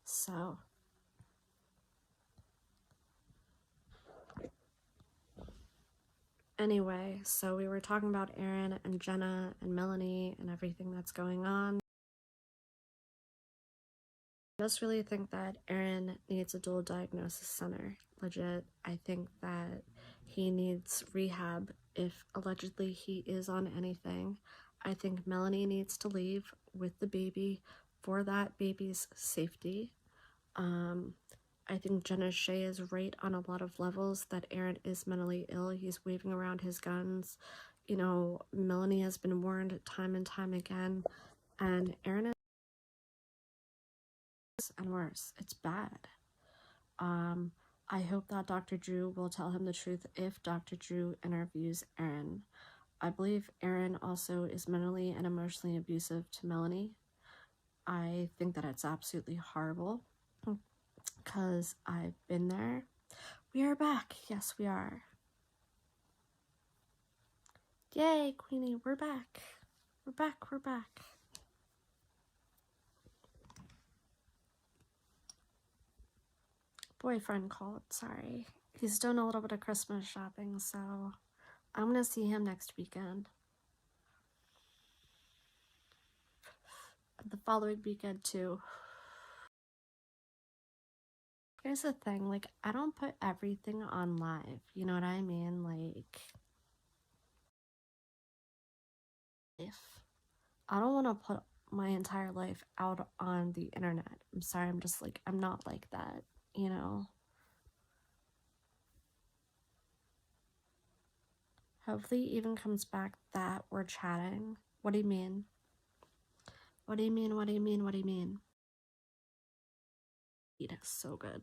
So anyway, so we were talking about Aaron and Jenna and Melanie and everything that's going on. I just really think that Aaron needs a dual diagnosis center. Legit. I think that he needs rehab if allegedly he is on anything. I think Melanie needs to leave with the baby for that baby's safety. I think Jenna Shea is right on a lot of levels that Aaron is mentally ill. He's waving around his guns. You know, Melanie has been warned time and time again, and Aaron is and worse. It's bad. I hope that Dr. Drew will tell him the truth if Dr. Drew interviews Aaron. I believe Aaron also is mentally and emotionally abusive to Melanie. I think that it's absolutely horrible because I've been there. We are back. Yes, we are. Yay, Queenie, we're back. We're back, we're back. Boyfriend called, sorry. He's doing a little bit of Christmas shopping, so I'm gonna see him next weekend. The following weekend, too. Here's the thing, like, I don't put everything on live, you know what I mean? Like, if I don't want to put my entire life out on the internet. I'm sorry, I'm not like that, you know? Hopefully even comes back that we're chatting. What do you mean? What do you mean? What do you mean? What do you mean? It is so good.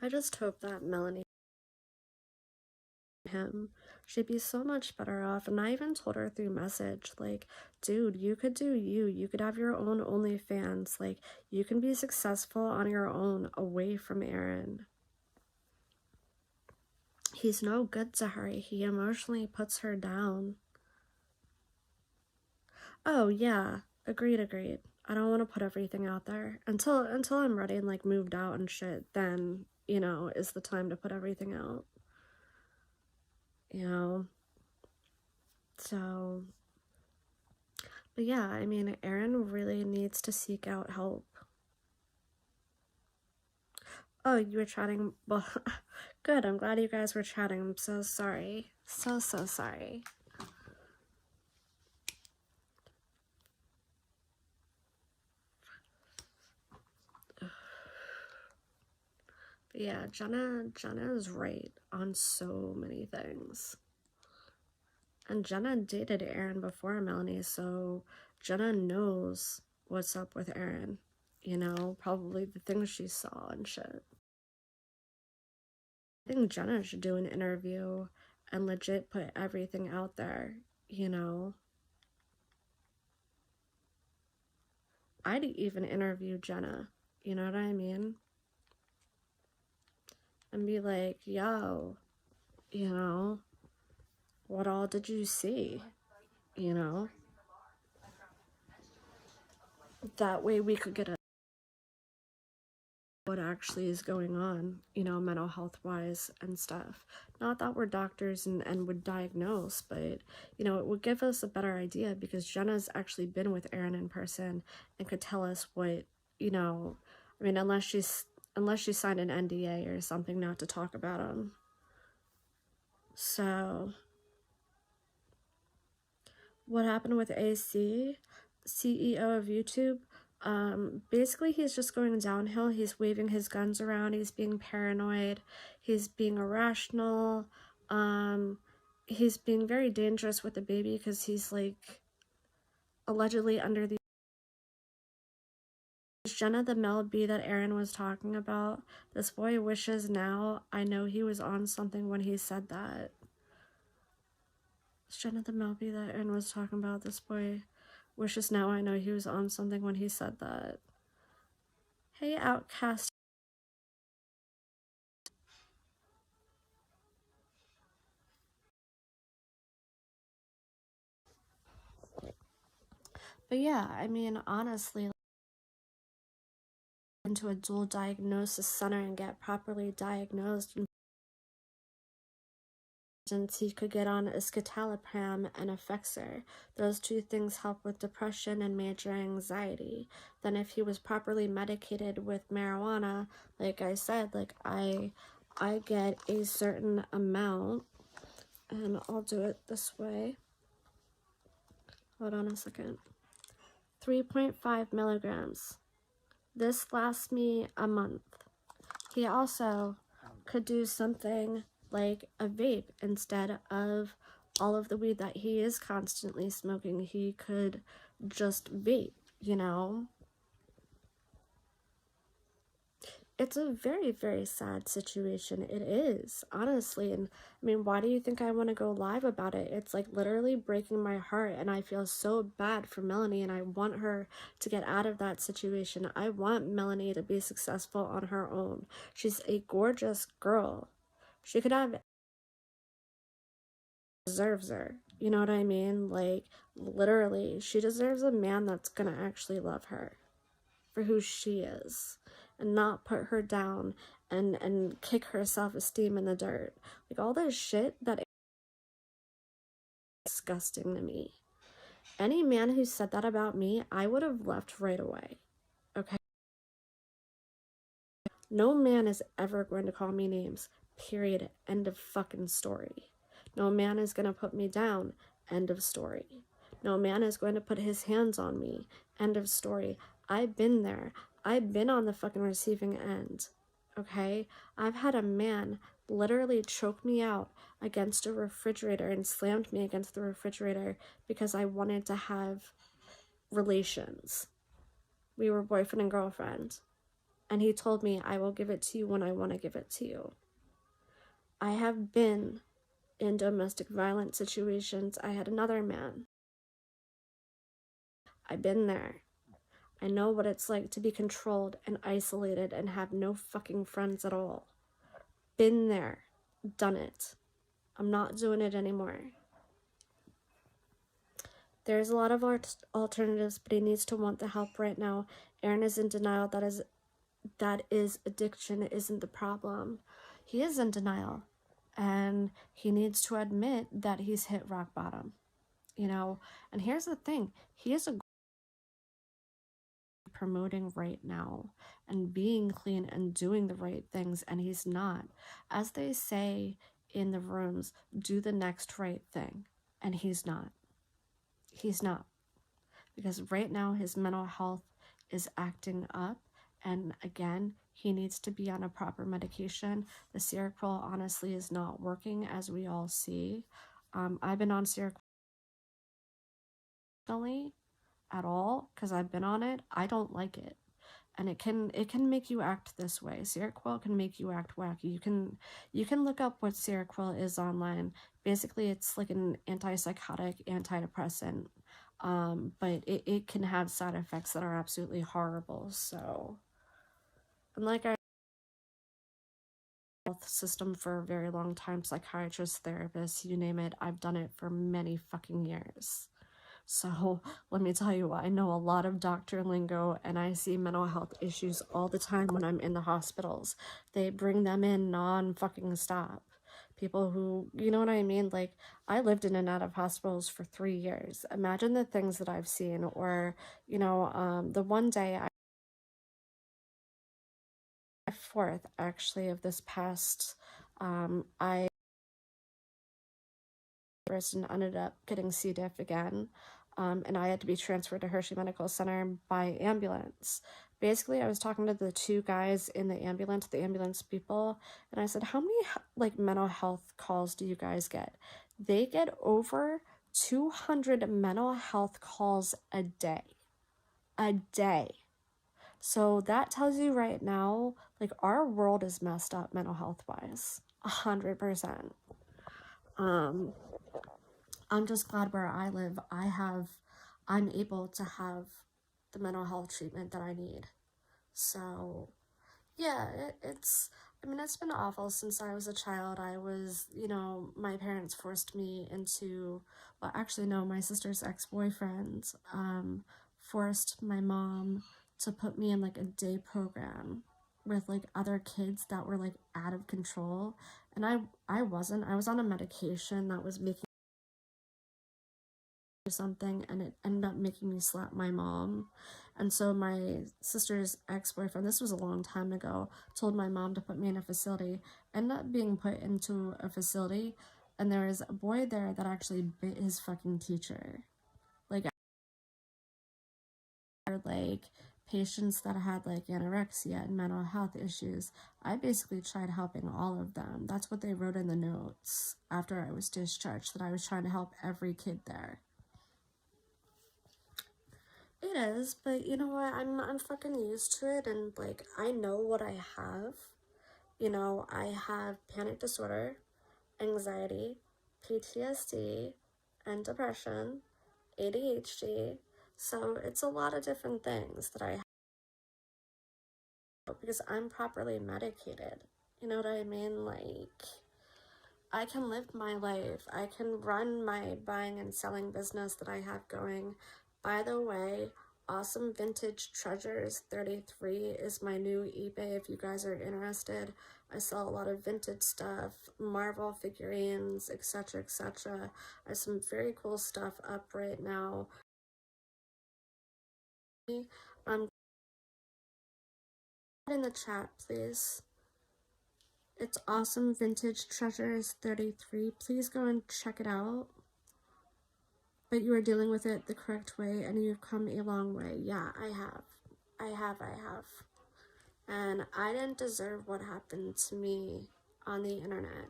I just hope that Melanie him she'd be so much better off. And I even told her through message, like, dude, you could do you could have your own OnlyFans, like, you can be successful on your own away from Aaron. He's no good to her. He emotionally puts her down. Oh yeah, agreed. I don't want to put everything out there until I'm ready and like moved out and shit. Then, you know, is the time to put everything out, you know? So, but yeah, I mean, Aaron really needs to seek out help. Oh, you were chatting? Well, good. I'm glad you guys were chatting. I'm so sorry. So sorry. But yeah, Jenna is right on so many things. And Jenna dated Aaron before Melanie, so Jenna knows what's up with Aaron. You know, probably the things she saw and shit. I think Jenna should do an interview and legit put everything out there, you know. I'd even interview Jenna, you know what I mean? And be like, yo, you know, what all did you see? You know? That way we could get a what actually is going on, you know, mental health wise and stuff. Not that we're doctors and would diagnose, but, you know, it would give us a better idea because Jenna's actually been with Aaron in person and could tell us what, you know, I mean, unless she signed an NDA or something not to talk about him. So, what happened with AC, CEO of YouTube? Basically he's just going downhill. He's waving his guns around, he's being paranoid, he's being irrational, he's being very dangerous with the baby because he's like allegedly under the Jenna the Mel B that Aaron was talking about. This boy wishes now I know he was on something when he said that. Jenna the Mel B that Aaron was talking about. This boy wishes now I know he was on something when he said that. Hey, Outcast. But yeah, I mean, honestly, into a dual diagnosis center and get properly diagnosed, and he could get on escitalopram and Effexor. Those two things help with depression and major anxiety. Then if he was properly medicated with marijuana, like I said, like I get a certain amount, and I'll do it this way. Hold on a second. 3.5 milligrams. This lasts me a month. He also could do something like a vape instead of all of the weed that he is constantly smoking. He could just vape, you know? It's a very, very sad situation. It is, honestly. And I mean, why do you think I want to go live about it? It's like literally breaking my heart, and I feel so bad for Melanie, and I want her to get out of that situation. I want Melanie to be successful on her own. She's a gorgeous girl. She could have, deserves her. You know what I mean? Like, literally, she deserves a man that's gonna actually love her for who she is and not put her down and kick her self-esteem in the dirt. Like, all this shit that is disgusting to me. Any man who said that about me, I would have left right away. Okay? No man is ever going to call me names. Period. End of fucking story. No man is going to put me down. End of story. No man is going to put his hands on me. End of story. I've been there. I've been on the fucking receiving end. Okay? I've had a man literally choke me out against a refrigerator and slammed me against the refrigerator because I wanted to have relations. We were boyfriend and girlfriend. And he told me, I will give it to you when I want to give it to you. I have been in domestic violence situations. I had another man. I've been there. I know what it's like to be controlled and isolated and have no fucking friends at all. Been there. Done it. I'm not doing it anymore. There's a lot of alternatives, but he needs to want the help right now. Aaron is in denial. That is addiction isn't the problem. He is in denial, and he needs to admit that he's hit rock bottom, you know. And here's the thing, he is promoting right now and being clean and doing the right things, and he's not. As they say in the rooms, do the next right thing, and he's not. Because right now his mental health is acting up. And again, he needs to be on a proper medication. The Seroquel honestly is not working, as we all see. I've been on Seroquel at all because I've been on it. I don't like it, and it can make you act this way. Seroquel can make you act wacky. You can look up what Seroquel is online. Basically, it's like an antipsychotic, antidepressant. But it can have side effects that are absolutely horrible. So, and like our health system for a very long time, psychiatrists, therapists, you name it, I've done it for many fucking years. So let me tell you, I know a lot of doctor lingo, and I see mental health issues all the time when I'm in the hospitals. They bring them in non-fucking stop. People who, you know what I mean? Like, I lived in and out of hospitals for 3 years. Imagine the things that I've seen. Or, you know, the one day, 4th actually of this past, I and ended up getting C. diff again, and I had to be transferred to Hershey Medical Center by ambulance. Basically, I was talking to the two guys in the ambulance people, and I said, how many like mental health calls do you guys get? They get over 200 mental health calls a day. So that tells you right now, like, our world is messed up mental health wise, 100%. I'm just glad where I live, I'm able to have the mental health treatment that I need. So, yeah, it's been awful since I was a child. I was, you know, my parents forced me into, well, actually, no, my sister's ex-boyfriend, forced my mom to put me in like a day program with like other kids that were like out of control, and I was on a medication that was making something, and it ended up making me slap my mom. And so my sister's ex-boyfriend, this was a long time ago, told my mom to put me in a facility. Ended up being put into a facility, and there was a boy there that actually bit his fucking teacher. Like patients that had like anorexia and mental health issues, I basically tried helping all of them. That's what they wrote in the notes after I was discharged, that I was trying to help every kid there. It is, but you know what? I'm fucking used to it, and like I know what I have. You know, I have panic disorder, anxiety, PTSD, and depression, ADHD. So it's a lot of different things that I have because I'm properly medicated. You know what I mean? Like, I can live my life. I can run my buying and selling business that I have going. By the way, Awesome Vintage Treasures 33 is my new eBay if you guys are interested. I sell a lot of vintage stuff, Marvel figurines, etc., etc. I have some very cool stuff up right now. In the chat, please. It's Awesome Vintage Treasures 33. Please go and check it out. But you are dealing with it the correct way, and you've come a long way. Yeah, I have. And I didn't deserve what happened to me on the internet.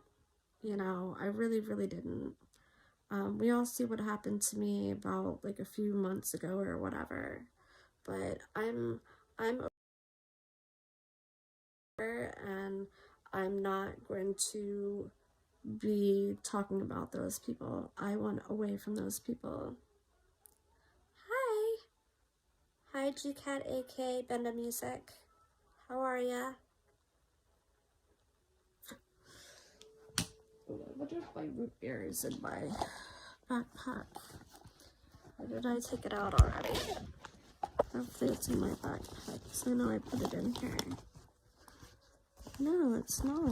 You know, I really, really didn't. We all see what happened to me about like a few months ago or whatever. But I'm over, and I'm not going to be talking about those people. I want away from those people. Hi. Hi, GCat AK Benda Music. How are ya? I wonder if my root beer is in my backpack. Or did I take it out already? Hopefully it's in my backpack, because I know I put it in here. No, it's not.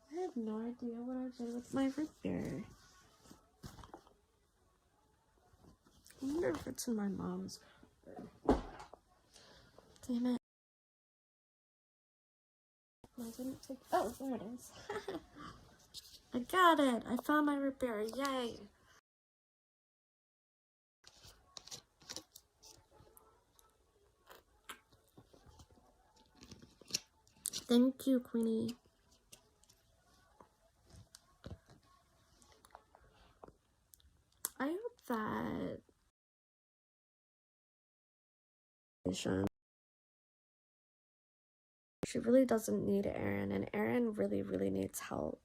I have no idea what I did with my root beer. I wonder if it's in my mom's cupboard. Damn it. I didn't take. Oh, there it is. I got it. I found my root beer. Yay. Thank you, Queenie. I hope that she really doesn't need Aaron, and Aaron really, really needs help.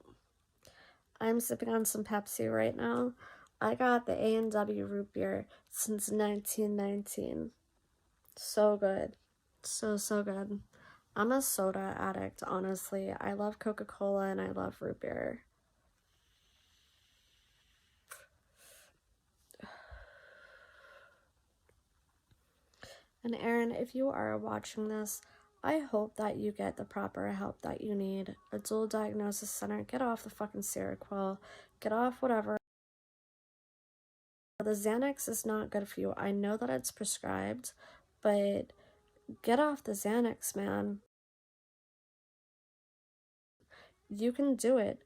I'm sipping on some Pepsi right now. I got the A&W root beer since 1919. So good. So good. I'm a soda addict, honestly. I love Coca-Cola and I love root beer. And Aaron, if you are watching this, I hope that you get the proper help that you need. A dual diagnosis center. Get off the fucking Seroquel. Get off whatever. The Xanax is not good for you. I know that it's prescribed, but get off the Xanax, man. You can do it.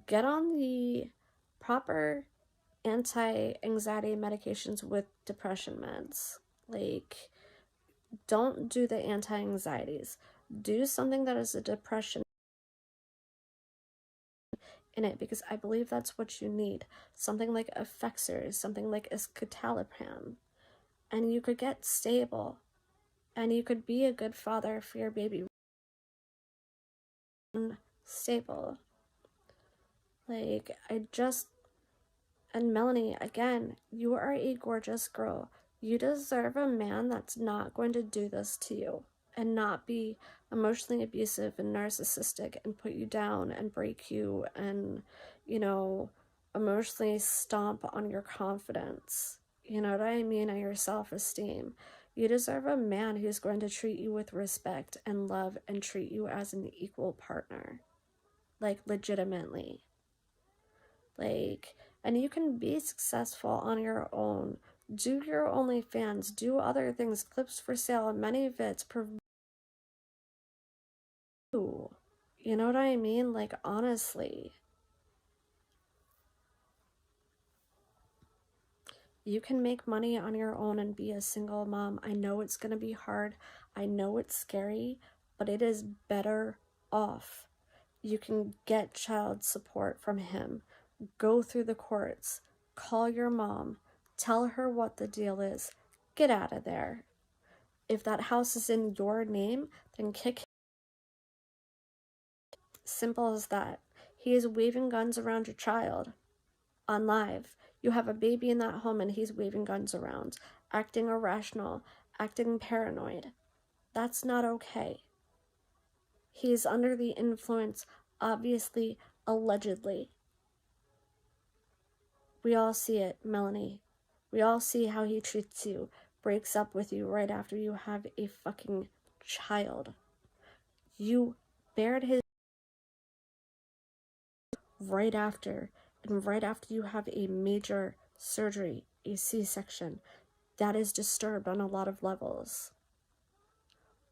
Get on the proper anti-anxiety medications with depression meds. Like, don't do the anti-anxieties. Do something that is a depression in it, because I believe that's what you need. Something like Effexor, something like escitalopram, and you could get stable, and you could be a good father for your baby. Stable. Like, and Melanie, again, you are a gorgeous girl. You deserve a man that's not going to do this to you and not be emotionally abusive and narcissistic and put you down and break you and, you know, emotionally stomp on your confidence. You know what I mean? And your self-esteem. You deserve a man who's going to treat you with respect and love and treat you as an equal partner. Like, legitimately. Like, and you can be successful on your own. Do your OnlyFans. Do other things. Clips for sale. Many of it's you know what I mean? Like, honestly. You can make money on your own and be a single mom. I know it's going to be hard. I know it's scary, but it is better off. You can get child support from him. Go through the courts. Call your mom. Tell her what the deal is. Get out of there. If that house is in your name, then kick him. Simple as that. He is waving guns around your child on live. You have a baby in that home and he's waving guns around, acting irrational, acting paranoid. That's not okay. He's under the influence, obviously, allegedly. We all see it, Melanie. We all see how he treats you, breaks up with you right after you have a fucking child. You bared his right after, and right after you have a major surgery, a C-section. That is disturbed on a lot of levels.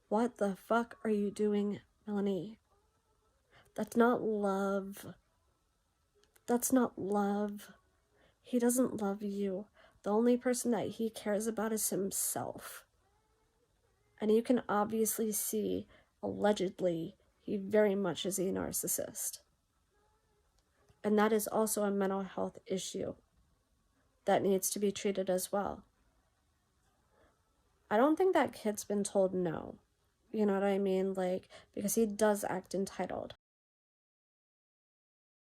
What the fuck are you doing, Melanie? That's not love. That's not love. He doesn't love you. The only person that he cares about is himself. And you can obviously see, allegedly, he very much is a narcissist. And that is also a mental health issue that needs to be treated as well. I don't think that kid's been told no. You know what I mean? Like, because he does act entitled.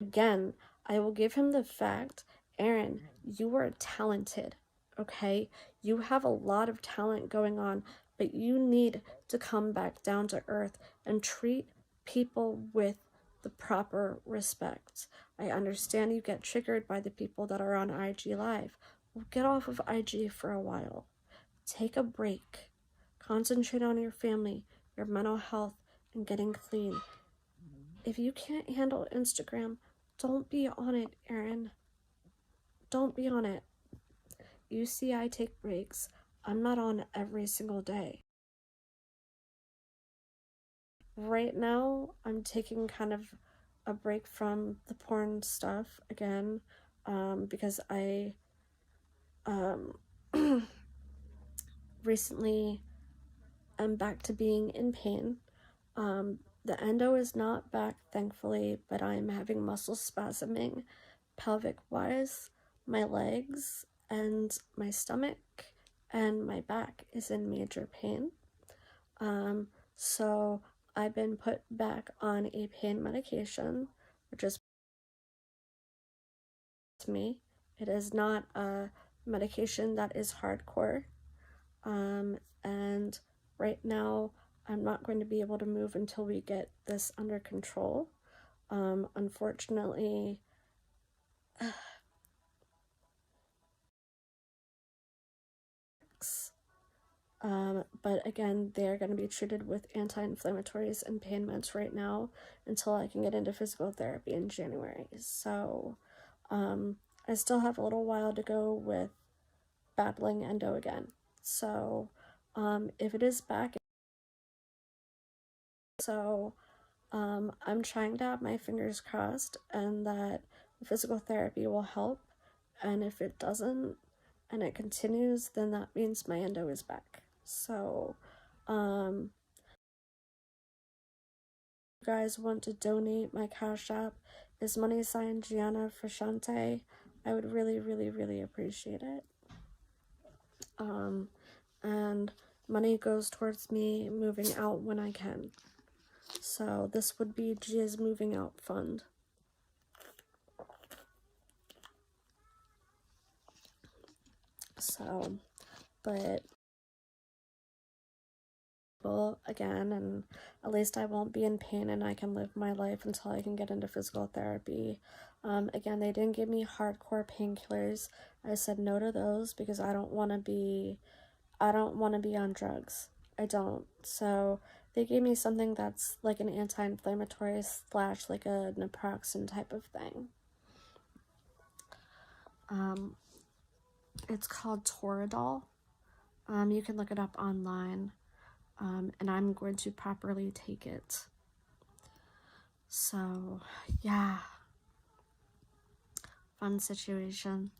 Again, I will give him the fact, Aaron, you are talented, okay? You have a lot of talent going on, but you need to come back down to earth and treat people with the proper respect. I understand you get triggered by the people that are on IG Live. Well, get off of IG for a while. Take a break. Concentrate on your family, your mental health, and getting clean. If you can't handle Instagram, don't be on it, Aaron. Don't be on it. You see, I take breaks. I'm not on every single day. Right now, I'm taking kind of a break from the porn stuff again, because I recently am back to being in pain. The endo is not back, thankfully, but I'm having muscle spasming pelvic-wise. My legs and my stomach and my back is in major pain. So I've been put back on a pain medication, which is to me. It is not a medication that is hardcore. And right now, I'm not going to be able to move until we get this under control. Unfortunately, but again, they're going to be treated with anti-inflammatories and pain meds right now until I can get into physical therapy in January. So I still have a little while to go with battling endo again. So if it is back, so I'm trying to have my fingers crossed and that physical therapy will help. And if it doesn't and it continues, then that means my endo is back. So you guys want to donate, my Cash App is #Gianna Frashante. I would really, really, really appreciate it. And money goes towards me moving out when I can. So this would be Gia's moving out fund. So, but again, and at least I won't be in pain and I can live my life until I can get into physical therapy. Again, they didn't give me hardcore painkillers. I said no to those because I don't want to be on drugs. I don't. So they gave me something that's like an anti-inflammatory / like a naproxen type of thing. It's called Toradol. You can look it up online. And I'm going to properly take it. So, yeah. Fun situation.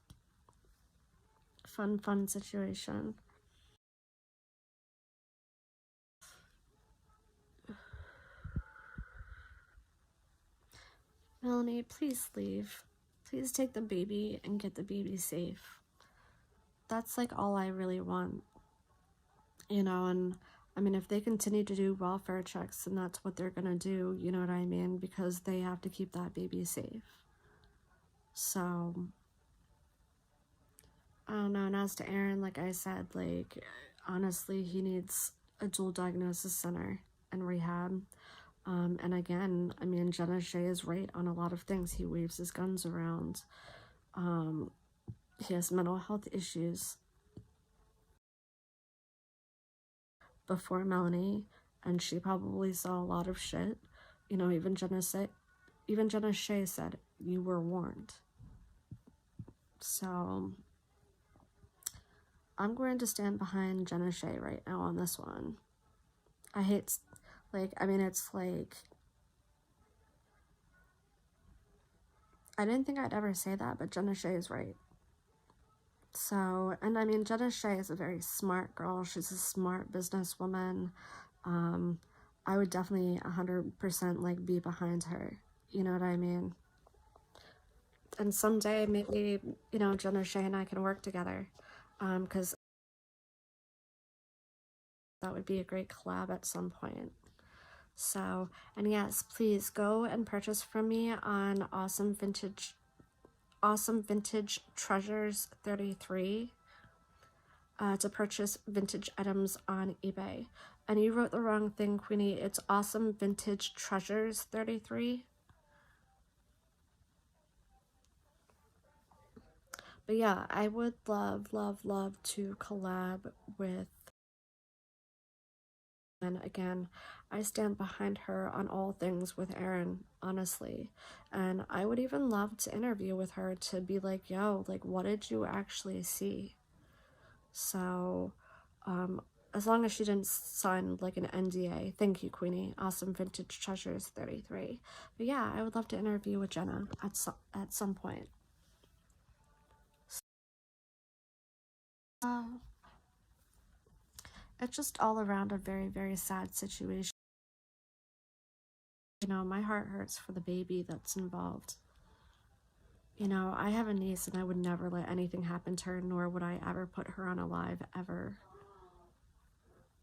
Fun situation. Melanie, please leave. Please take the baby and get the baby safe. That's like all I really want. You know, and I mean, if they continue to do welfare checks, then that's what they're gonna do, you know what I mean? Because they have to keep that baby safe. So, I don't know. And as to Aaron, like I said, like, honestly, he needs a dual diagnosis center and rehab. And again, I mean, Jenna Shea is right on a lot of things. He waves his guns around. He has mental health issues before Melanie, and she probably saw a lot of shit. You know, even Jenna Shea said, you were warned. So I'm going to stand behind Jenna Shea right now on this one. I hate, like, I mean, it's like, I didn't think I'd ever say that, but Jenna Shea is right. So, and I mean, Jenna Shea is a very smart girl. She's a smart businesswoman. I would definitely 100% like be behind her. You know what I mean? And someday maybe, you know, Jenna Shea and I can work together. Because that would be a great collab at some point. So, and yes, please go and purchase from me on Awesome Vintage Treasures 33 to purchase vintage items on eBay. And you wrote the wrong thing, Queenie. It's Awesome Vintage Treasures 33. But yeah, I would love to collab with. And again, I stand behind her on all things with Erin, honestly. And I would even love to interview with her to be like, yo, like, what did you actually see? So, as long as she didn't sign like an NDA. Thank you, Queenie. Awesome Vintage Treasures 33. But yeah, I would love to interview with Jenna at some point. It's just all around a very sad situation. You know, my heart hurts for the baby that's involved. You know, I have a niece and I would never let anything happen to her, nor would I ever put her on a live, ever.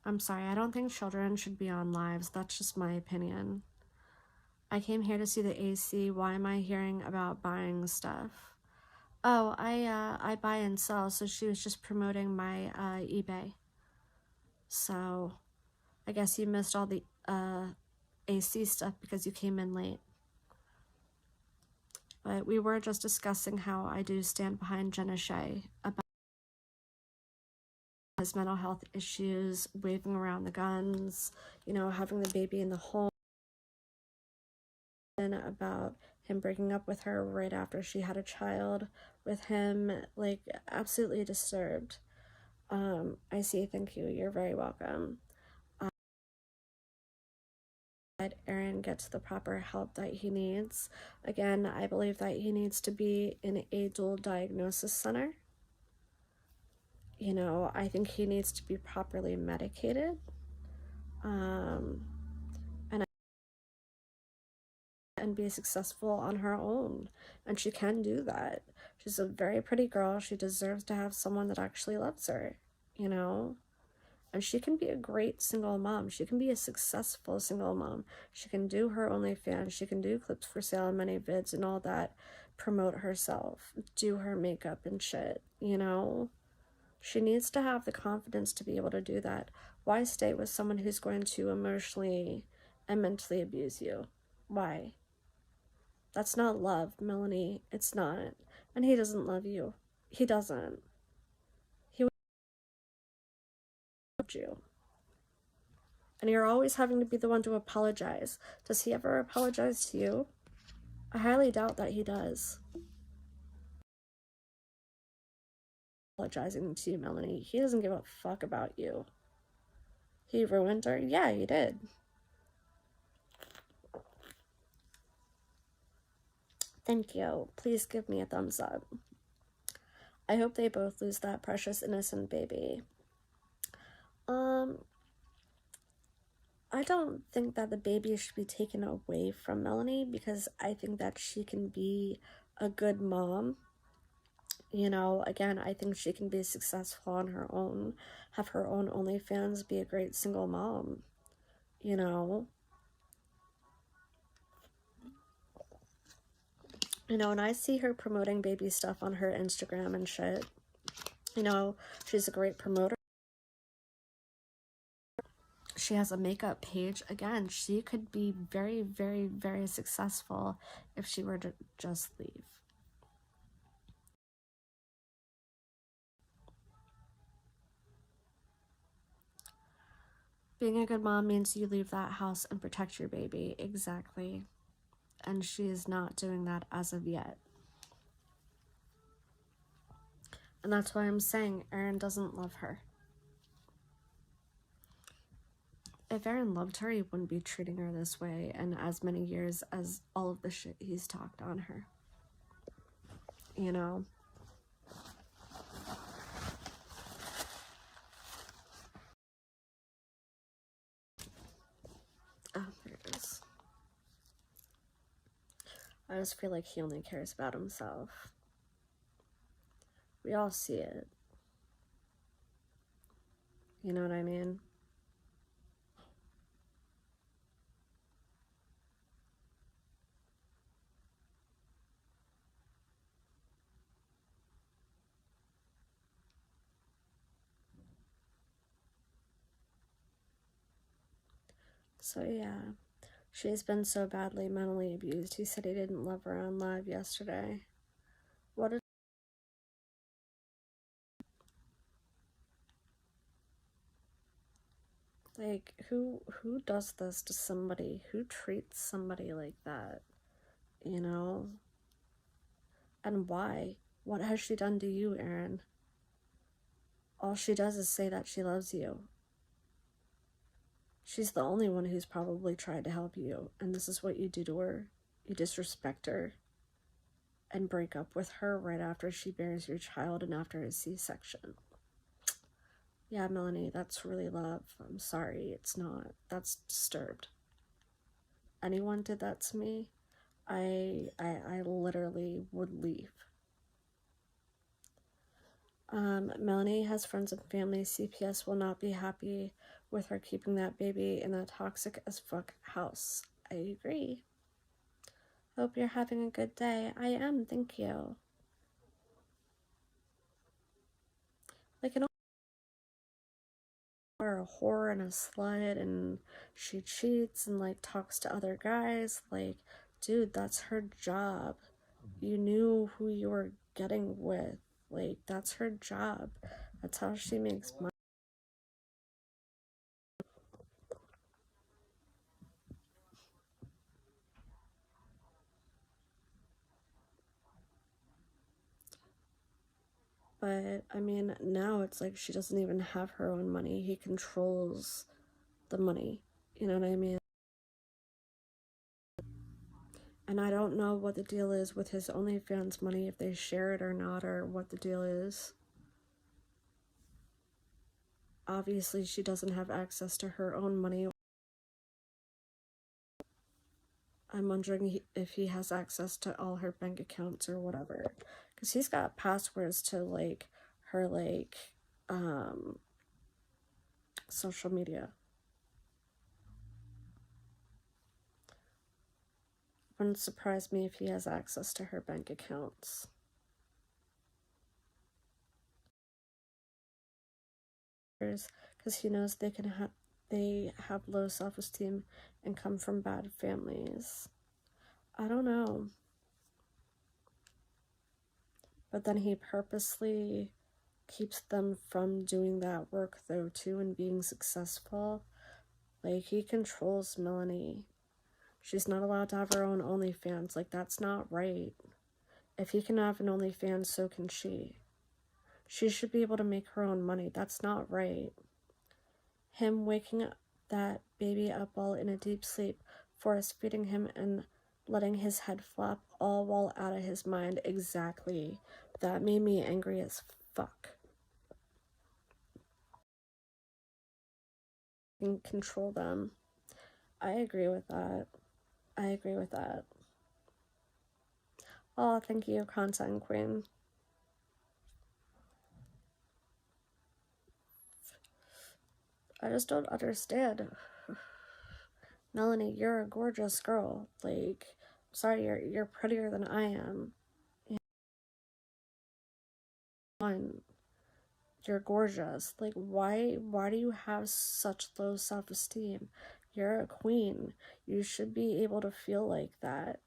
I'm sorry, I don't think children should be on lives. That's just my opinion. I came here to see the AC. Why am I hearing about buying stuff? Oh, I buy and sell, so she was just promoting my eBay. So I guess you missed all the AC stuff because you came in late. But we were just discussing how I do stand behind Jenna Shea about his mental health issues, waving around the guns, you know, having the baby in the home, and about him breaking up with her right after she had a child with him, like, absolutely disturbed. I see, thank you, you're very welcome. That Aaron gets the proper help that he needs. Again, I believe that he needs to be in a dual diagnosis center. You know, I think he needs to be properly medicated. And be successful on her own. And she can do that. She's a very pretty girl. She deserves to have someone that actually loves her, you know? And she can be a great single mom. She can be a successful single mom. She can do her OnlyFans. She can do clips for sale and money vids and all that. Promote herself. Do her makeup and shit, you know? She needs to have the confidence to be able to do that. Why stay with someone who's going to emotionally and mentally abuse you? Why? That's not love, Melanie. It's not. And he doesn't love you. He doesn't. He loved you. And you're always having to be the one to apologize. Does he ever apologize to you? I highly doubt that he does. Apologizing to you, Melanie. He doesn't give a fuck about you. He ruined her? Yeah, he did. Thank you. Please give me a thumbs up. I hope they both lose that precious innocent baby. I don't think that the baby should be taken away from Melanie, because I think that she can be a good mom. You know, again, I think she can be successful on her own, have her own OnlyFans, be a great single mom, you know. You know, and I see her promoting baby stuff on her Instagram and shit. You know, she's a great promoter. She has a makeup page. Again, she could be very, very, very successful if she were to just leave. Being a good mom means you leave that house and protect your baby. Exactly. And she is not doing that as of yet. And that's why I'm saying Aaron doesn't love her. If Aaron loved her, he wouldn't be treating her this way and as many years as all of the shit he's talked on her. You know? Oh, there it is. I just feel like he only cares about himself. We all see it. You know what I mean? So yeah, she's been so badly mentally abused. He said he didn't love her on live yesterday. What a... Like, who does this to somebody? Who treats somebody like that? You know? And why? What has she done to you, Aaron? All she does is say that she loves you. She's the only one who's probably tried to help you, and this is what you do to her. You disrespect her and break up with her right after she bears your child and after a C-section. Yeah, Melanie, that's really love. I'm sorry, it's not. That's disturbed. Anyone did that to me, I literally would leave. Melanie has friends and family. CPS will not be happy with her keeping that baby in that toxic as fuck house. I agree. Hope you're having a good day. I am, thank you. Like, an or a whore and a slut, and she cheats and like talks to other guys. Like, dude, that's her job. You knew who you were getting with. Like, that's her job. That's how she makes money. But I mean, now it's like she doesn't even have her own money. He controls the money. You know what I mean? And I don't know what the deal is with his OnlyFans money, if they share it or not, or what the deal is. Obviously, she doesn't have access to her own money. I'm wondering if he has access to all her bank accounts or whatever. Because he's got passwords to, like, her, like, social media. Wouldn't surprise me if he has access to her bank accounts. because he knows they have low self-esteem and come from bad families. I don't know. But then he purposely keeps them from doing that work though too and being successful. Like, he controls Melanie. She's not allowed to have her own OnlyFans. Like, that's not right. If he can have an OnlyFans, so can she. She should be able to make her own money. That's not right. Him waking that baby up while in a deep sleep, force feeding him and letting his head flop all while out of his mind. Exactly. That made me angry as fuck. And control them. I agree with that. I agree with that. Oh, thank you, content queen. I just don't understand. Melanie, you're a gorgeous girl. Like, sorry, you're prettier than I am. And you're gorgeous. Like, why do you have such low self-esteem? You're a queen. You should be able to feel like that.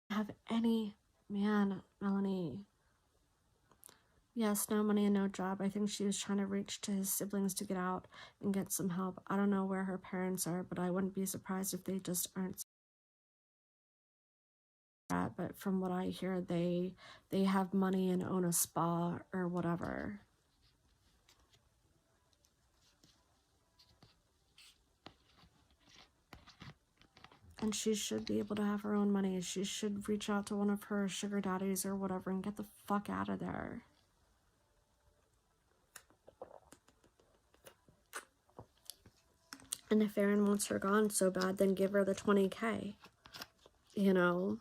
Have any man, Melanie. Yes, no money and no job. I think she was trying to reach to his siblings to get out and get some help. I don't know where her parents are, but I wouldn't be surprised if they just aren't. But from what I hear, they have money and own a spa or whatever. And she should be able to have her own money. She should reach out to one of her sugar daddies or whatever and get the fuck out of there. And if Aaron wants her gone so bad, then give her the 20K. You know?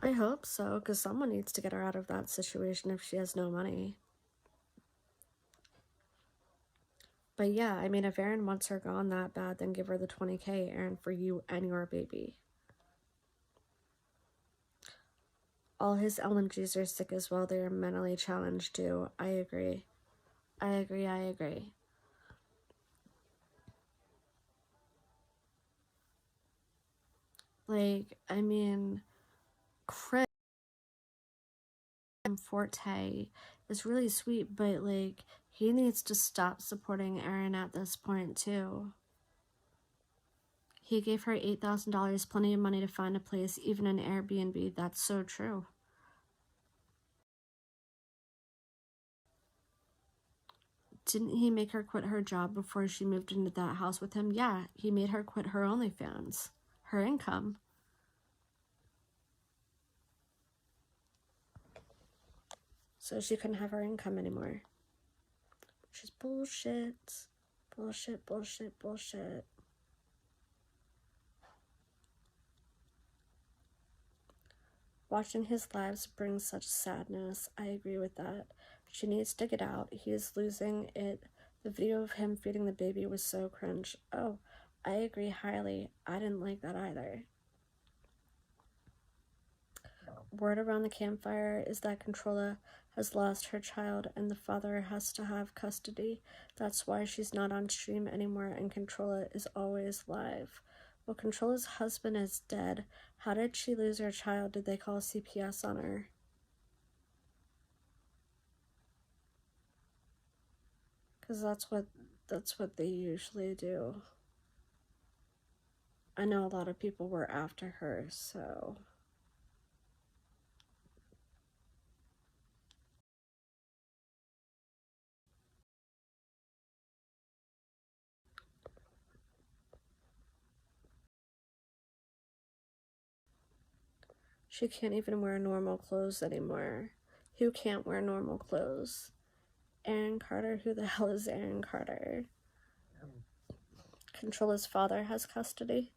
I hope so, because someone needs to get her out of that situation if she has no money. But yeah, I mean, if Aaron wants her gone that bad, then give her the 20K, Aaron, for you and your baby. All his LMGs are sick as well. They are mentally challenged too. I agree. I agree. Like, I mean, Chris Forte is really sweet, but like, he needs to stop supporting Aaron at this point too. He gave her $8,000, plenty of money to find a place, even an Airbnb. That's so true. Didn't he make her quit her job before she moved into that house with him? Yeah, he made her quit her OnlyFans, her income. So she couldn't have her income anymore. Which is bullshit. Bullshit. Watching his lives brings such sadness. I agree with that. She needs to get out. He is losing it. The video of him feeding the baby was so cringe. Oh, I agree highly. I didn't like that either. Word around the campfire is that Controlla has lost her child and the father has to have custody. That's why she's not on stream anymore and Controlla is always live. Well, Controlla's husband is dead. How did she lose her child? Did they call CPS on her? Because that's what they usually do. I know a lot of people were after her, so... She can't even wear normal clothes anymore. Who can't wear normal clothes? Aaron Carter? Who the hell is Aaron Carter? Controlla's father has custody.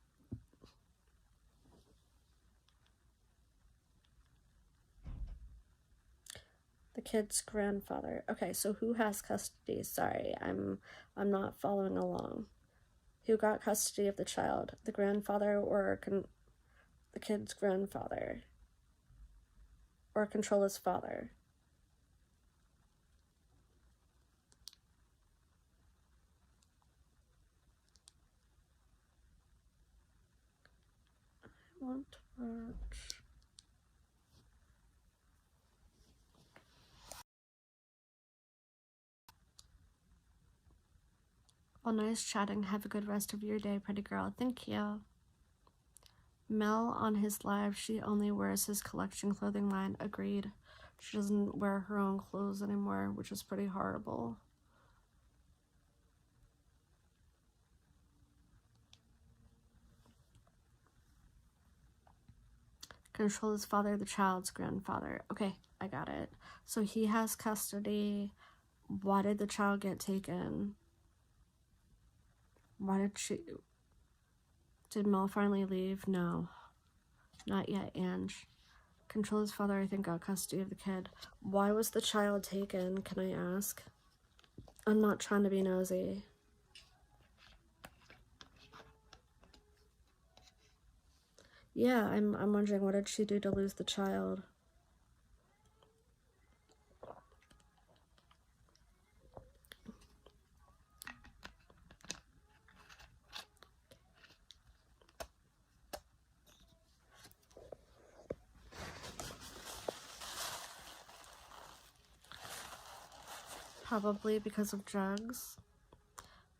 The kid's grandfather. Okay, so who has custody? Sorry, I'm not following along. Who got custody of the child? The grandfather or the kid's grandfather? or control his father? I want to watch. Well, nice chatting. Have a good rest of your day, pretty girl. Thank you. Mel on his live, she only wears his collection clothing line. Agreed. She doesn't wear her own clothes anymore, which is pretty horrible. Control his father, the child's grandfather. Okay, I got it. So he has custody. Why did the child get taken? Why did she... Did Mel finally leave? No. Not yet, Ange. Control his father, I think, got custody of the kid. Why was the child taken, can I ask? I'm not trying to be nosy. Yeah, I'm wondering, what did she do to lose the child? Probably because of drugs.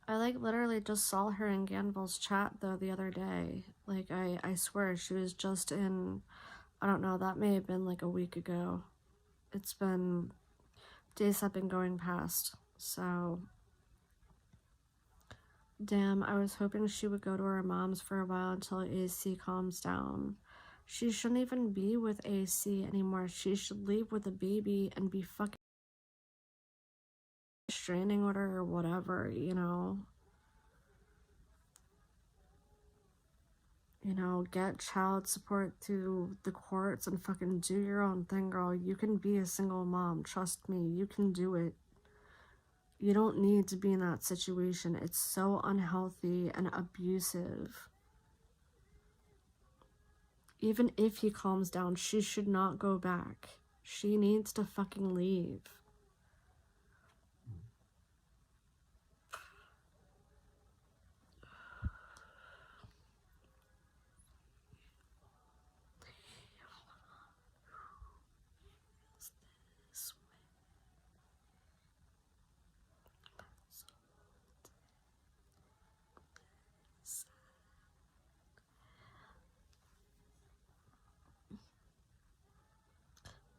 I like literally just saw her in Ganville's chat though the other day. Like I swear she was just in, I don't know, that may have been like a week ago. It's been, days have been going past, so damn, I was hoping she would go to her mom's for a while until AC calms down. She shouldn't even be with AC anymore. She should leave with a baby and be fucking restraining order or whatever, you know? You know, get child support through the courts and fucking do your own thing, girl. You can be a single mom. Trust me, you can do it. You don't need to be in that situation. It's so unhealthy and abusive. Even if he calms down, she should not go back. She needs to fucking leave.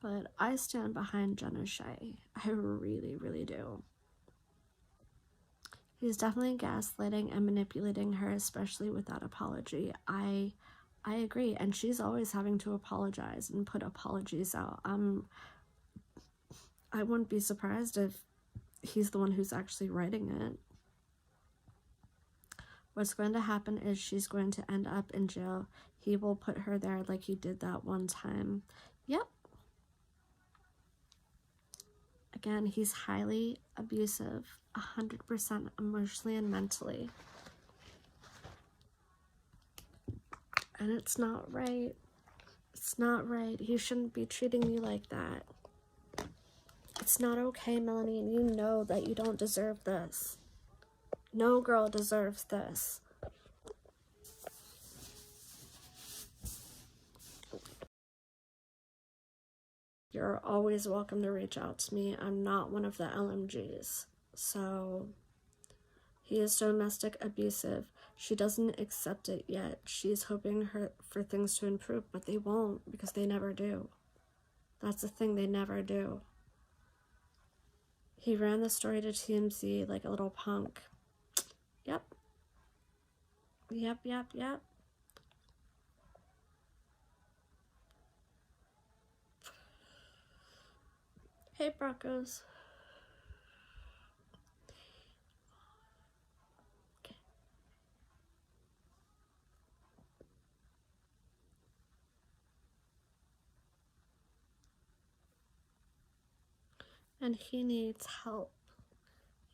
But I stand behind Jenna Shea. I really, really do. He's definitely gaslighting and manipulating her, especially with that apology. I agree, and she's always having to apologize and put apologies out. I wouldn't be surprised if he's the one who's actually writing it. What's going to happen is she's going to end up in jail. He will put her there like he did that one time. Yep. Again, he's highly abusive, 100% emotionally and mentally. And it's not right. It's not right. He shouldn't be treating you like that. It's not okay, Melanie, and you know that you don't deserve this. No girl deserves this. You're always welcome to reach out to me. I'm not one of the LMGs. So, he is domestic abusive. She doesn't accept it yet. She's hoping for things to improve, but they won't because they never do. That's the thing, they never do. He ran the story to TMZ like a little punk. Yep. Yep, yep, yep. Hey, Broncos. Okay. And he needs help.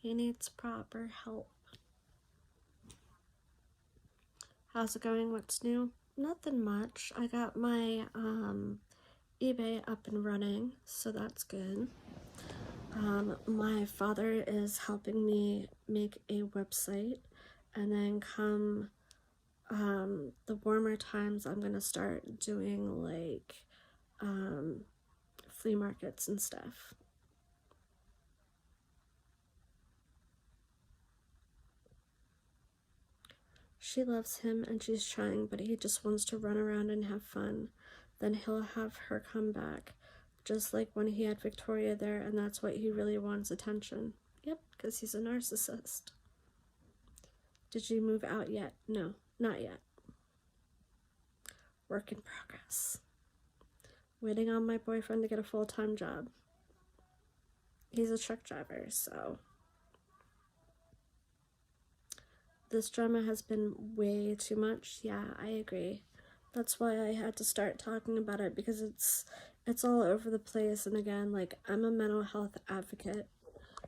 He needs proper help. How's it going? What's new? Nothing much. I got my eBay up and running, so that's good. My father is helping me make a website, and then come the warmer times, I'm gonna start doing like flea markets and stuff. She loves him and she's trying, but he just wants to run around and have fun. Then he'll have her come back, just like when he had Victoria there, and that's what he really wants, attention. Yep, because he's a narcissist. Did you move out yet? No, not yet. Work in progress. Waiting on my boyfriend to get a full-time job. He's a truck driver, so this drama has been way too much. Yeah, I agree. That's why I had to start talking about it, because it's all over the place. And again, like, I'm a mental health advocate,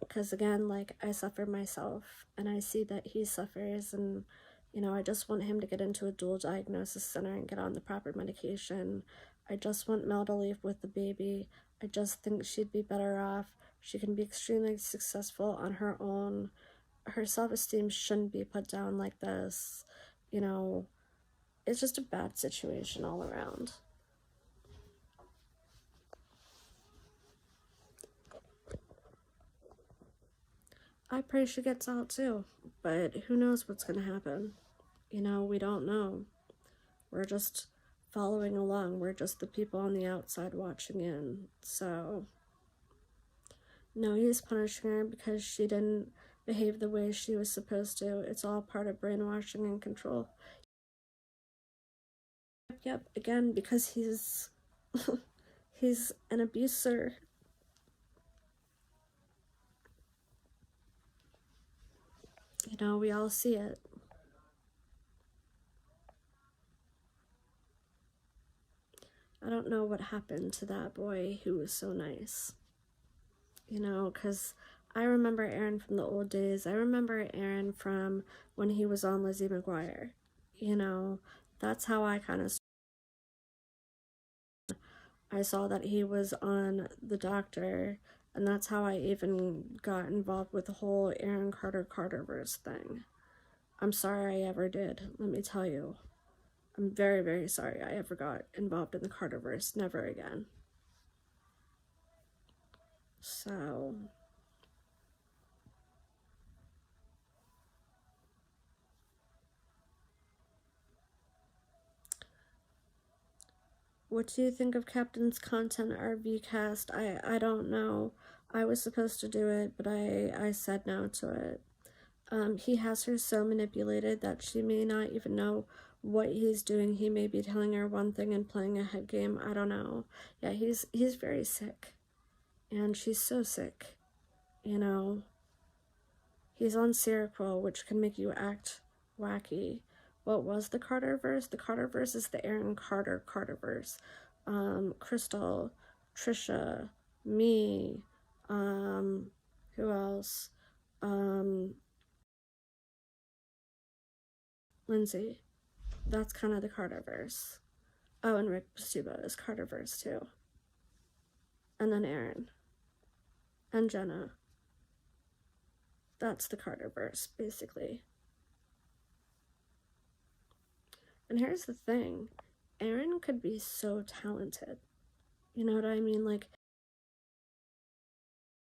because again, like, I suffer myself and I see that he suffers, and you know, I just want him to get into a dual diagnosis center and get on the proper medication. I just want Mel to leave with the baby. I just think she'd be better off. She can be extremely successful on her own. Her self-esteem shouldn't be put down like this. You know, it's just a bad situation all around. I pray she gets out too, but who knows what's gonna happen. You know, we don't know. We're just following along. We're just the people on the outside watching in. So no, he's punishing her because she didn't behave the way she was supposed to. It's all part of brainwashing and control. Yep, again, because he's he's an abuser. You know, we all see it. I don't know what happened to that boy who was so nice. You know, because I remember Aaron from the old days. I remember Aaron from when he was on Lizzie McGuire. You know, that's how I kind of... I saw that he was on The Doctor, and that's how I even got involved with the whole Aaron Carterverse thing. I'm sorry I ever did, let me tell you. I'm very, very sorry I ever got involved in the Carterverse. Never again. So... what do you think of Captain's content RV cast? I don't know. I was supposed to do it, but I said no to it. He has her so manipulated that she may not even know what he's doing. He may be telling her one thing and playing a head game. I don't know. Yeah, he's very sick. And she's so sick. You know. He's on Seroquel, which can make you act wacky. What was the Carterverse? The Carterverse is the Aaron Carterverse. Crystal, Trisha, me, who else? Lindsay. That's kind of the Carterverse. Oh, and Rick Bastuba is Carterverse too. And then Aaron. And Jenna. That's the Carterverse, basically. And here's the thing. Aaron could be so talented. You know what I mean? Like,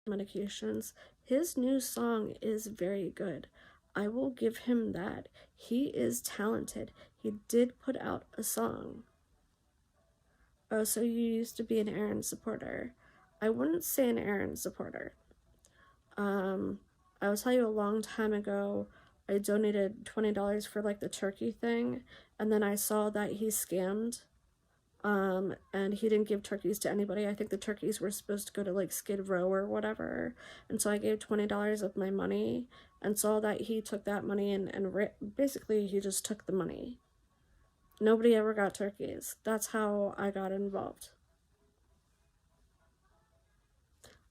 medications. His new song is very good. I will give him that. He is talented. He did put out a song. Oh, so you used to be an Aaron supporter. I wouldn't say an Aaron supporter. I will tell you, a long time ago, I donated $20 for like the turkey thing, and then I saw that he scammed. And he didn't give turkeys to anybody. I think the turkeys were supposed to go to like Skid Row or whatever. And so I gave $20 of my money and saw that he took that money and basically he just took the money. Nobody ever got turkeys. That's how I got involved.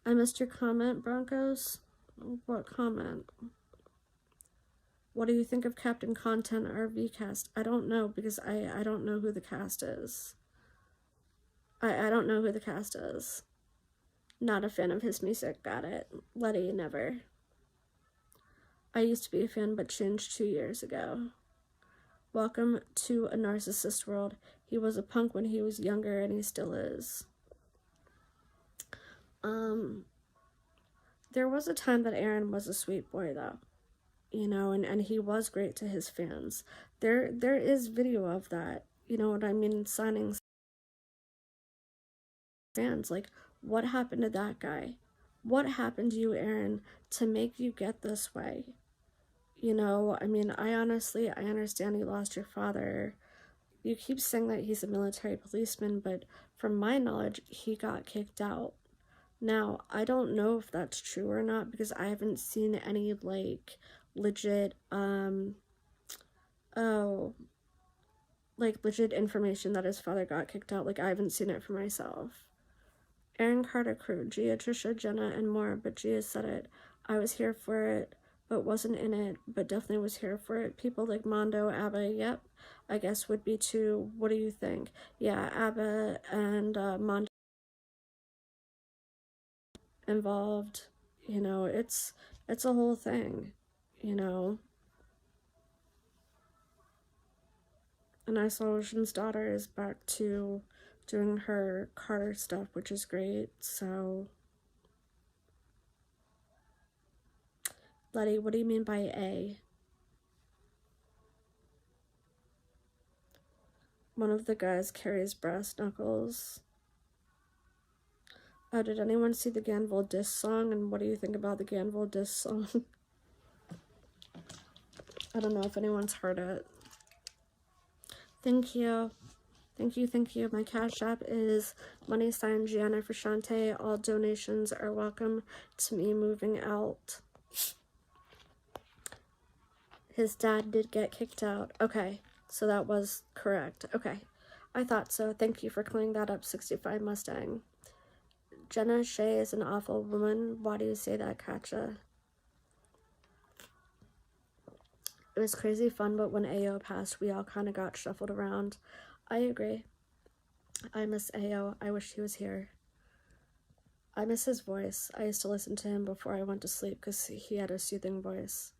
I missed your comment, Broncos. What comment? What do you think of Captain Content RV cast? I don't know, because I don't know who the cast is. I don't know who the cast is. Not a fan of his music. Got it. Letty, never. I used to be a fan, but changed 2 years ago. Welcome to a narcissist world. He was a punk when he was younger, and he still is. There was a time that Aaron was a sweet boy, though. You know, and he was great to his fans. There is video of that. You know what I mean? Signing fans. Like, what happened to that guy? What happened to you, Aaron, to make you get this way? You know, I mean, I understand you lost your father. You keep saying that he's a military policeman, but from my knowledge, he got kicked out. Now, I don't know if that's true or not because I haven't seen any, like, legit, legit information that his father got kicked out. Like, I haven't seen it for myself. Aaron Carter crew, Gia, Trisha, Jenna, and more, but Gia said it. I was here for it, but wasn't in it, but definitely was here for it. People like Mondo, ABBA, yep, I guess would be too. What do you think? Yeah, ABBA and Mondo involved. You know, it's a whole thing, you know. And I saw Ocean's daughter is back to doing her Carter stuff, which is great, so... Letty, what do you mean by A? One of the guys carries brass knuckles. Oh, did anyone see the Ganville diss song? And what do you think about the Ganville diss song? I don't know if anyone's heard it. Thank you. Thank you, thank you. My Cash App is # Gianna for Shantae. All donations are welcome to me moving out. His dad did get kicked out. Okay, so that was correct. Okay, I thought so. Thank you for clearing that up, 65 Mustang. Jenna Shea is an awful woman. Why do you say that, Katja? It was crazy fun, but when AO passed, we all kind of got shuffled around. I agree. I miss AO. I wish he was here. I miss his voice. I used to listen to him before I went to sleep because he had a soothing voice.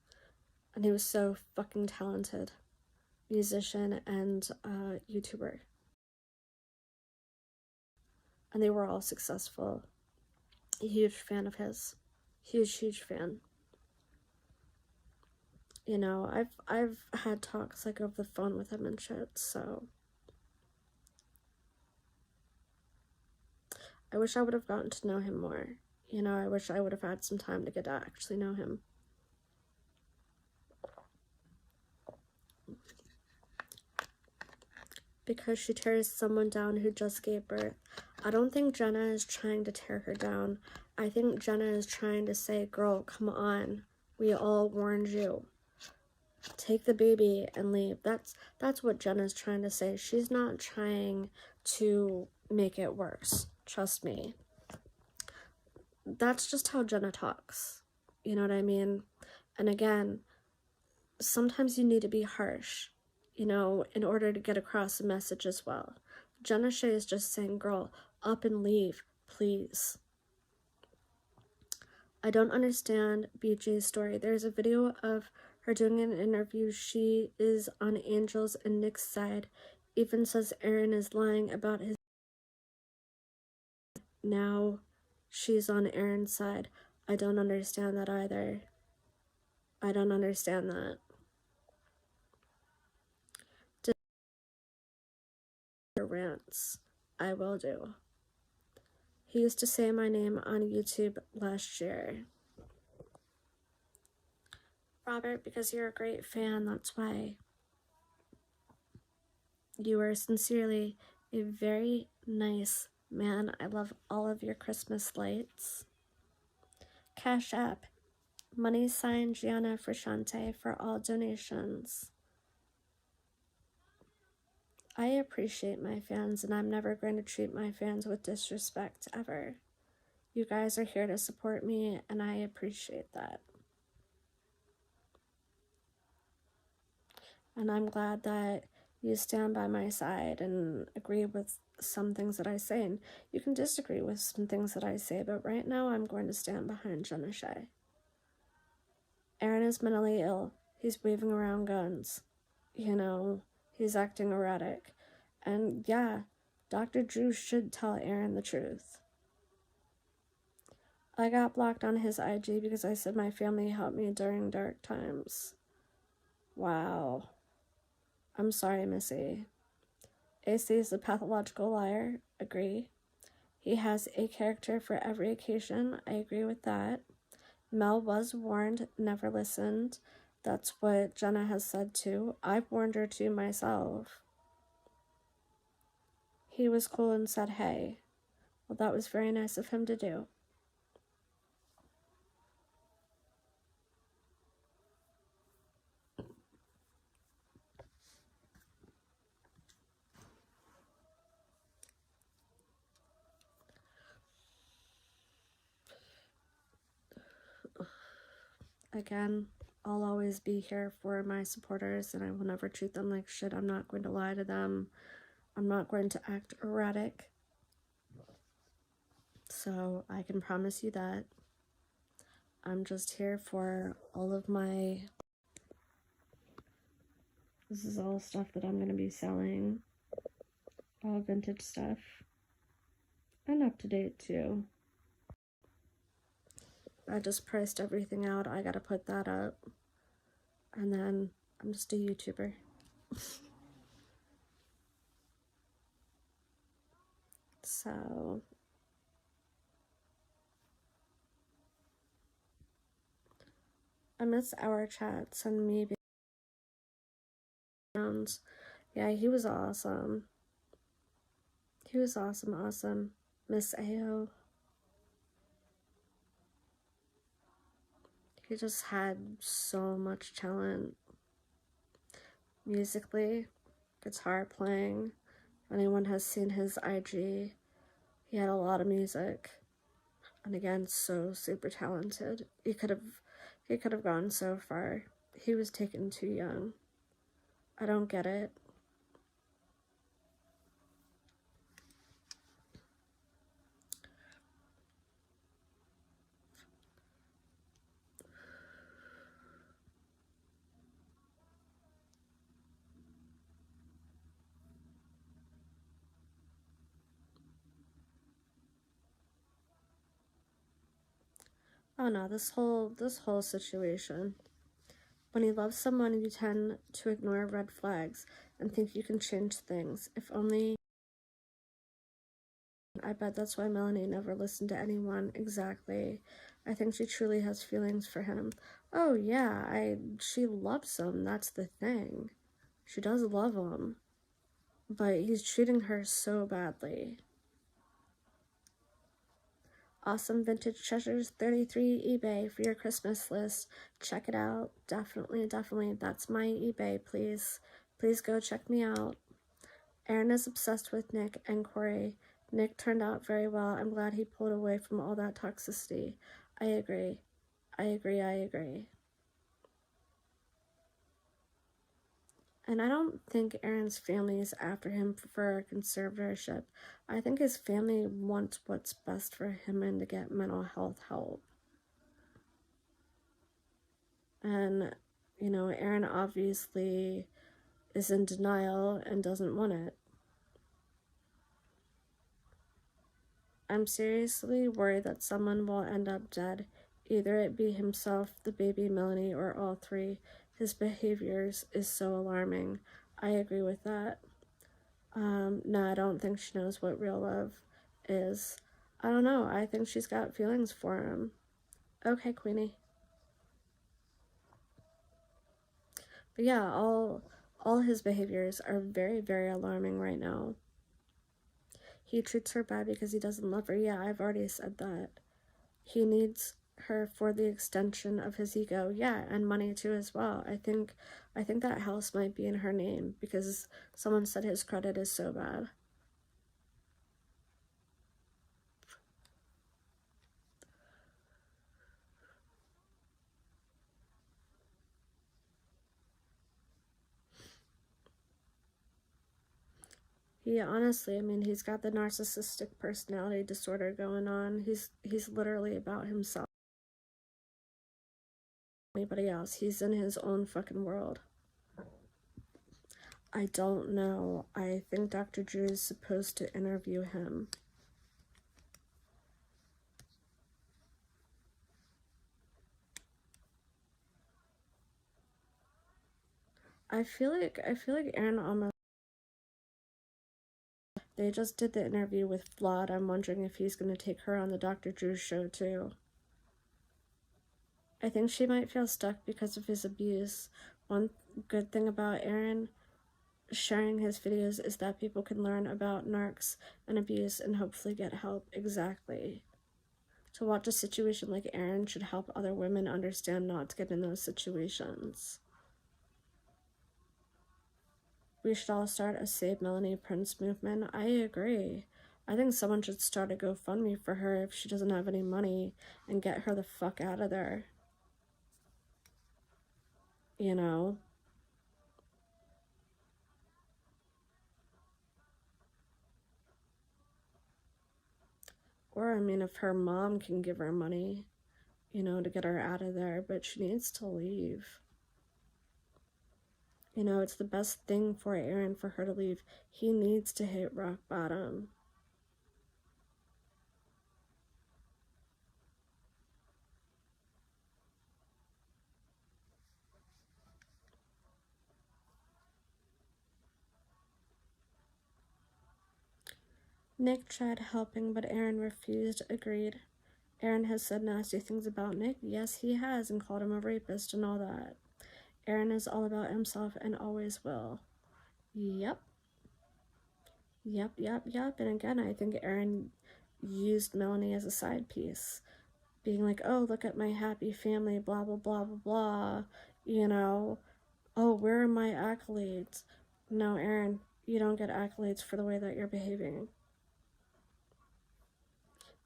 And he was so fucking talented. Musician and YouTuber. And they were all successful. A huge fan of his. Huge fan. You know, I've had talks like over the phone with him and shit, so I wish I would have gotten to know him more. You know, I wish I would have had some time to get to actually know him. Because she tears someone down who just gave birth. I don't think Jenna is trying to tear her down. I think Jenna is trying to say, girl, come on. We all warned you. Take the baby and leave. That's what Jenna's trying to say. She's not trying to make it worse. Trust me. That's just how Jenna talks. You know what I mean? And again, sometimes you need to be harsh, you know, in order to get across a message as well. Jenna Shea is just saying, girl, up and leave, please. I don't understand BJ's story. There's a video of her doing an interview. She is on Angel's and Nick's side. Even says Aaron is lying about his... Now she's on Aaron's side. I don't understand that either. I don't understand that. Rants. I will do. He used to say my name on YouTube last year. Robert, because you're a great fan, that's why. You are sincerely a very nice man. I love all of your Christmas lights. Cash App, # Gianna for Shantae for all donations. I appreciate my fans, and I'm never going to treat my fans with disrespect, ever. You guys are here to support me, and I appreciate that. And I'm glad that You stand by my side and agree with some things that I say, and you can disagree with some things that I say, but right now I'm going to stand behind Jenna Shea. Aaron is mentally ill. He's waving around guns. You know, he's acting erratic. And yeah, Dr. Drew should tell Aaron the truth. I got blocked on his IG because I said my family helped me during dark times. Wow. I'm sorry, Missy. AC is a pathological liar. Agree. He has a character for every occasion. I agree with that. Mel was warned, never listened. That's what Jenna has said too. I've warned her too myself. He was cool and said, hey. Well, that was very nice of him to do. Again, I'll always be here for my supporters, and I will never treat them like shit. I'm not going to lie to them. I'm not going to act erratic. So I can promise you that. I'm just here for all of my... This is all stuff that I'm going to be selling. All vintage stuff. And up to date too. I just priced everything out. I gotta put that up. And then I'm just a YouTuber. So I miss our chats and me being around. Yeah, he was awesome. He was awesome. Miss AO. He just had so much talent. Musically, guitar playing. If anyone has seen his IG, he had a lot of music. And again, so super talented. He could have gone so far. He was taken too young. I don't get it. Oh no, this whole situation. When you love someone, you tend to ignore red flags and think you can change things. If only... I bet that's why Melanie never listened to anyone. Exactly. I think she truly has feelings for him. Oh yeah, she loves him. That's the thing. She does love him. But he's treating her so badly. Awesome Vintage Treasures 33 eBay for your Christmas list. Check it out. Definitely. That's my eBay, please. Please go check me out. Aaron is obsessed with Nick and Corey. Nick turned out very well. I'm glad he pulled away from all that toxicity. I agree. And I don't think Aaron's family is after him for a conservatorship. I think his family wants what's best for him and to get mental health help. And, you know, Aaron obviously is in denial and doesn't want it. I'm seriously worried that someone will end up dead. Either it be himself, the baby, Melanie, or all three. His behaviors is so alarming. I agree with that. No, I don't think she knows what real love is. I don't know. I think she's got feelings for him. Okay, Queenie. But yeah, all his behaviors are very, very alarming right now. He treats her bad because he doesn't love her. Yeah, I've already said that. He needs her for the extension of his ego. Yeah, and money too as well. I think that house might be in her name because someone said his credit is so bad. He honestly, I mean, he's got the narcissistic personality disorder going on. He's literally about himself. Anybody else. He's in his own fucking world. I don't know. I think Dr. Drew is supposed to interview him. I feel like Aaron almost. They just did the interview with Vlad. I'm wondering if he's going to take her on the Dr. Drew show too. I think she might feel stuck because of his abuse. One good thing about Aaron sharing his videos is that people can learn about narcs and abuse and hopefully get help. Exactly. To watch a situation like Aaron should help other women understand not to get in those situations. We should all start a Save Melanie Prince movement. I agree. I think someone should start a GoFundMe for her if she doesn't have any money and get her the fuck out of there. You know? Or, I mean, if her mom can give her money, you know, to get her out of there, but she needs to leave. You know, it's the best thing for Aaron for her to leave. He needs to hit rock bottom. Nick tried helping, but Aaron refused. Agreed. Aaron has said nasty things about Nick. Yes, he has, and called him a rapist and all that. Aaron is all about himself and always will. Yep. And again, I think Aaron used Melanie as a side piece. Being like, oh, look at my happy family, blah, blah, blah, blah, blah. You know, oh, where are my accolades? No, Aaron, you don't get accolades for the way that you're behaving.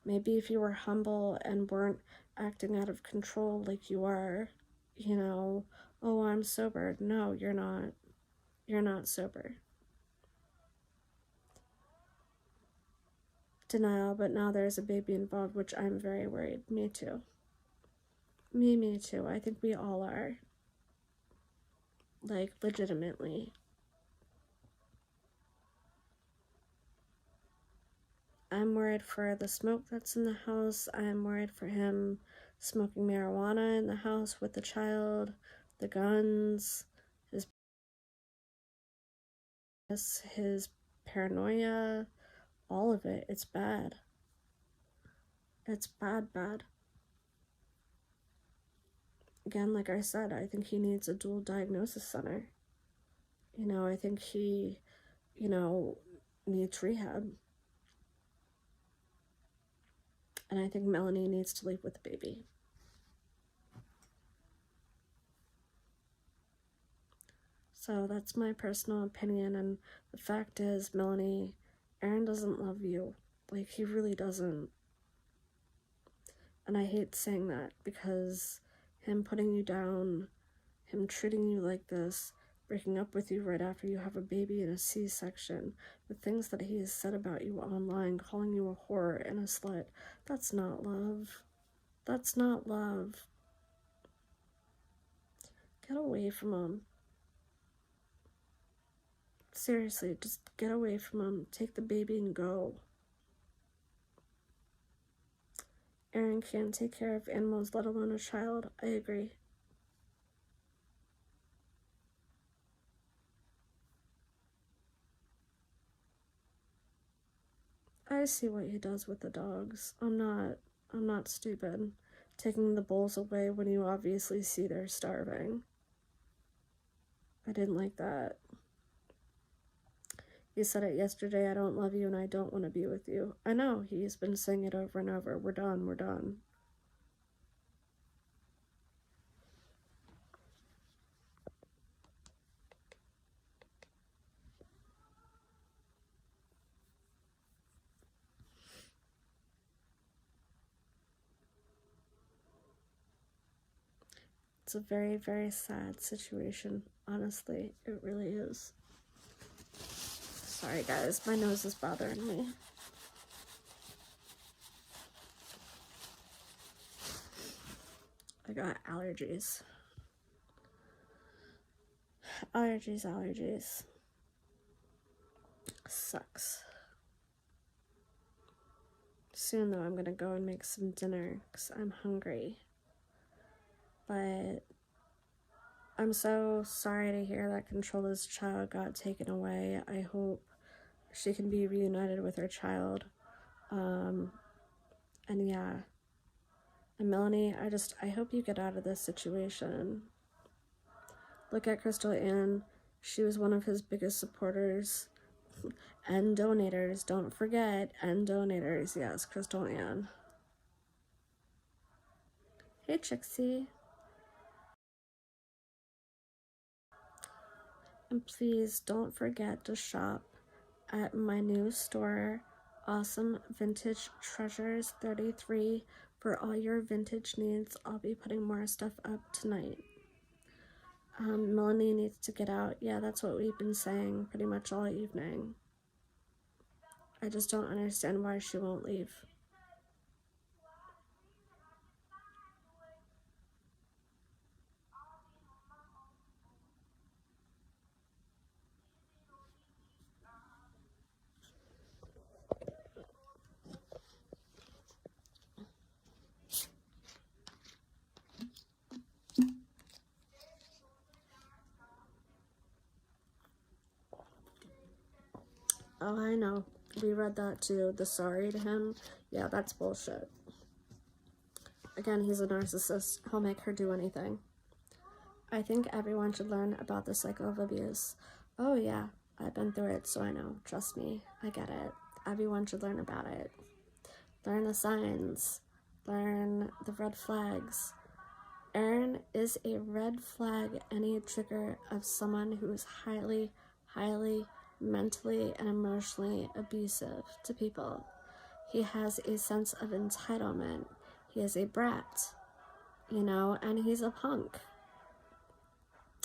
Maybe if you were humble and weren't acting out of control like you are, you know, oh, I'm sober. No, you're not. You're not sober. Denial, but now there's a baby involved, which I'm very worried. Me too. Me too. I think we all are. Like, legitimately. I'm worried for the smoke that's in the house. I'm worried for him smoking marijuana in the house with the child, the guns, his paranoia, all of it. It's bad. It's bad. Again, like I said, I think he needs a dual diagnosis center. You know, I think he, you know, needs rehab. And I think Melanie needs to leave with the baby. So that's my personal opinion, and the fact is, Melanie, Aaron doesn't love you. Like, he really doesn't. And I hate saying that because him putting you down, him treating you like this, breaking up with you right after you have a baby and a C-section, the things that he has said about you online, calling you a whore and a slut, that's not love. That's not love. Get away from him. Seriously, just get away from him. Take the baby and go. Aaron can't take care of animals, let alone a child. I agree. I see what he does with the dogs. I'm not stupid. Taking the bowls away when you obviously see they're starving. I didn't like that. He said it yesterday, I don't love you and I don't want to be with you. I know, he's been saying it over and over. We're done. It's a very, very sad situation. Honestly, it really is. Sorry guys, my nose is bothering me. I got allergies. Allergies. Sucks. Soon though, I'm gonna go and make some dinner because I'm hungry. But I'm so sorry to hear that Controla's child got taken away. I hope she can be reunited with her child. And yeah. And Melanie, I hope you get out of this situation. Look at Crystal Ann. She was one of his biggest supporters and donators. Don't forget, and donators. Yes, Crystal Ann. Hey, Trixie. And please don't forget to shop at my new store, Awesome Vintage Treasures 33, for all your vintage needs. I'll be putting more stuff up tonight. Melanie needs to get out. Yeah, that's what we've been saying pretty much all evening. I just don't understand why she won't leave. Oh, I know. We read that too. The sorry to him. Yeah, that's bullshit. Again, he's a narcissist. He'll make her do anything. I think everyone should learn about the cycle of abuse. Oh yeah, I've been through it, so I know. Trust me, I get it. Everyone should learn about it. Learn the signs. Learn the red flags. Aaron is a red flag and a trigger of someone who is highly mentally and emotionally abusive to people. He has a sense of entitlement. He is a brat, you know, and he's a punk.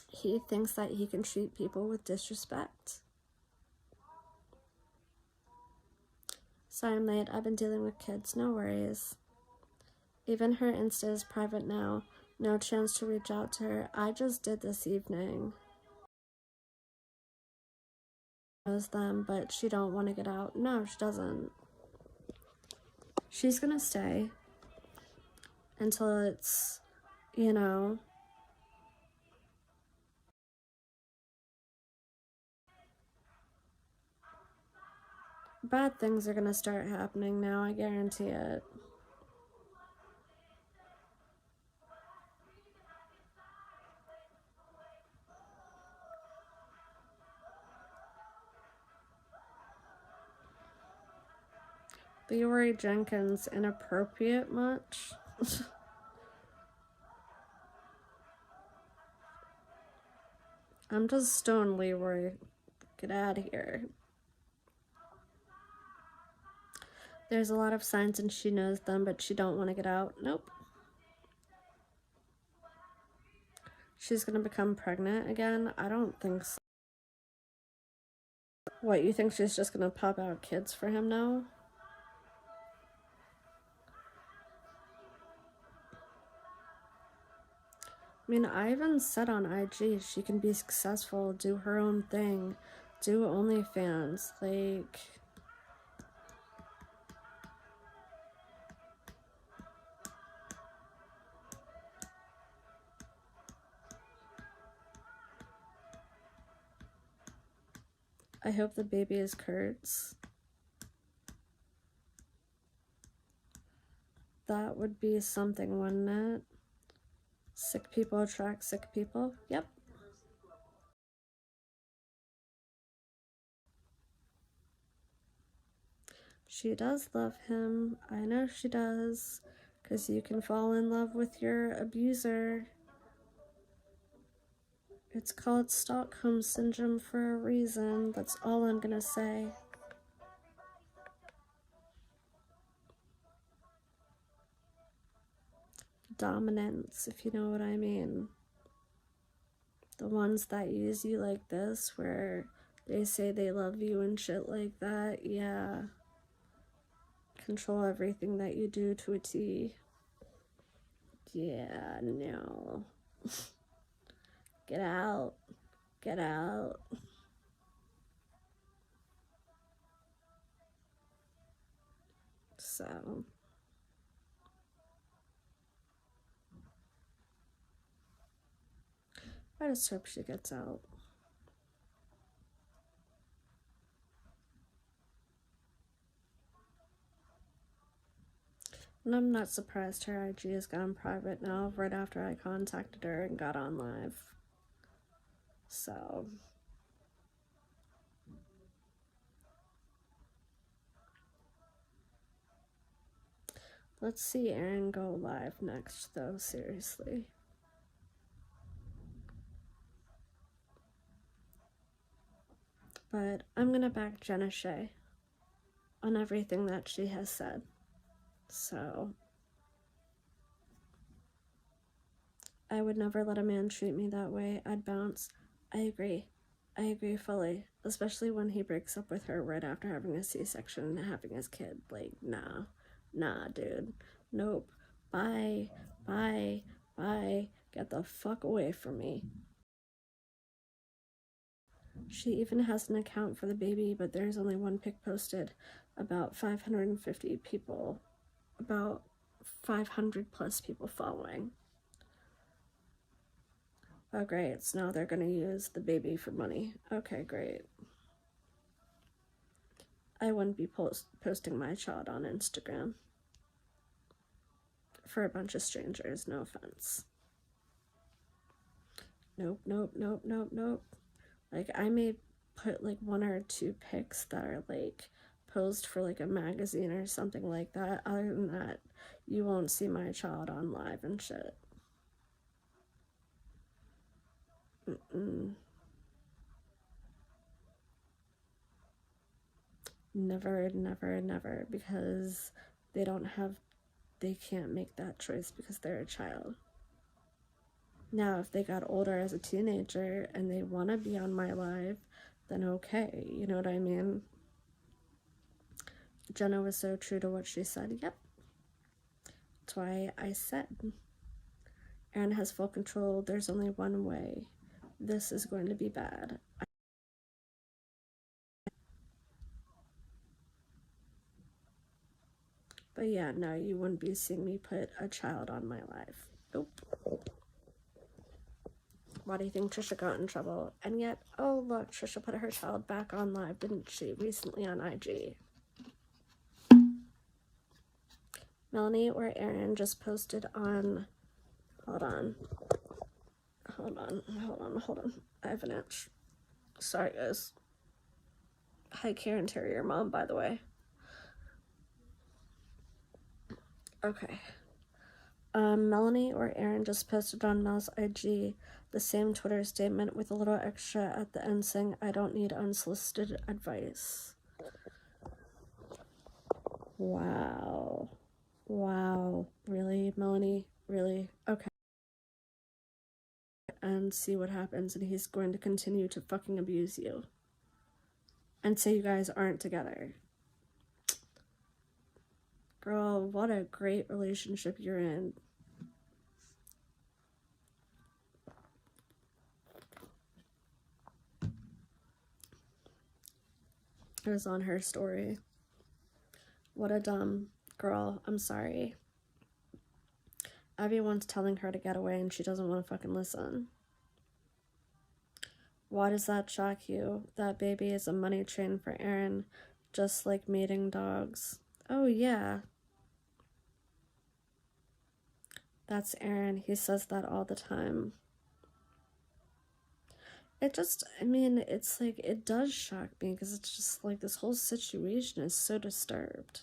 He thinks that he can treat people with disrespect. Sorry I'm late. I've been dealing with kids. No worries. Even her Insta is private now. No chance to reach out to her. I just did this evening. Knows them, but she don't want to get out. No, she doesn't. She's gonna stay until it's, you know, bad things are gonna start happening now, I guarantee it. Leroy Jenkins, inappropriate much? I'm just stone Leroy. Get out of here. There's a lot of signs and she knows them, but she don't want to get out. Nope. She's gonna become pregnant again? I don't think so. What, you think she's just gonna pop out kids for him now? I mean, I even said on IG she can be successful, do her own thing, do OnlyFans, like... I hope the baby is Kurt's. That would be something, wouldn't it? Sick people attract sick people. Yep. She does love him. I know she does. Because you can fall in love with your abuser. It's called Stockholm Syndrome for a reason. That's all I'm gonna say. Dominance, if you know what I mean. The ones that use you like this, where They say they love you and shit like that. Yeah. Control everything that you do to a T. Yeah, no. Get out. Get out. So, I just hope she gets out. And I'm not surprised her IG has gone private now, right after I contacted her and got on live. So, let's see Erin go live next, though, seriously. But I'm gonna back Jenna Shea on everything that she has said. So, I would never let a man treat me that way. I'd bounce. I agree. I agree fully. Especially when he breaks up with her right after having a C-section and having his kid. Like, nah. Nah, dude. Nope. Bye. Bye. Bye. Get the fuck away from me. She even has an account for the baby, but there's only one pic posted. About 550 people. About 500 plus people following. Oh, great. So now they're going to use the baby for money. Okay, great. I wouldn't be posting my child on Instagram for a bunch of strangers. No offense. Nope, nope, nope, nope, nope. Like, I may put, like, 1 or 2 pics that are, like, posed for, like, a magazine or something like that. Other than that, you won't see my child on live and shit. Never, never, never, because they can't make that choice because they're a child. Now, if they got older as a teenager and they want to be on my live, then okay, you know what I mean? Jenna was so true to what she said. Yep. That's why I said, Erin has full control. There's only one way. This is going to be bad. But yeah, no, you wouldn't be seeing me put a child on my live. Nope. Why do you think Trisha got in trouble? And yet, oh look, Trisha put her child back on live, didn't she, recently on IG? Melanie or Erin just posted on, hold on. I have an itch. Sorry, guys. Hi, Karen Terrier Mom, by the way. Okay. Melanie or Erin just posted on Mel's IG the same Twitter statement with a little extra at the end saying, I don't need unsolicited advice. Wow. Wow. Really, Melanie? Really? Okay. And see what happens, and he's going to continue to fucking abuse you. And say you guys aren't together. Girl, what a great relationship you're in. It was on her story. What a dumb girl. I'm sorry. Everyone's telling her to get away and she doesn't want to fucking listen. Why does that shock you? That baby is a money train for Erin, just like mating dogs. Oh, yeah. That's Erin. He says that all the time. It just, I mean, it's like, it does shock me because it's just like this whole situation is so disturbed.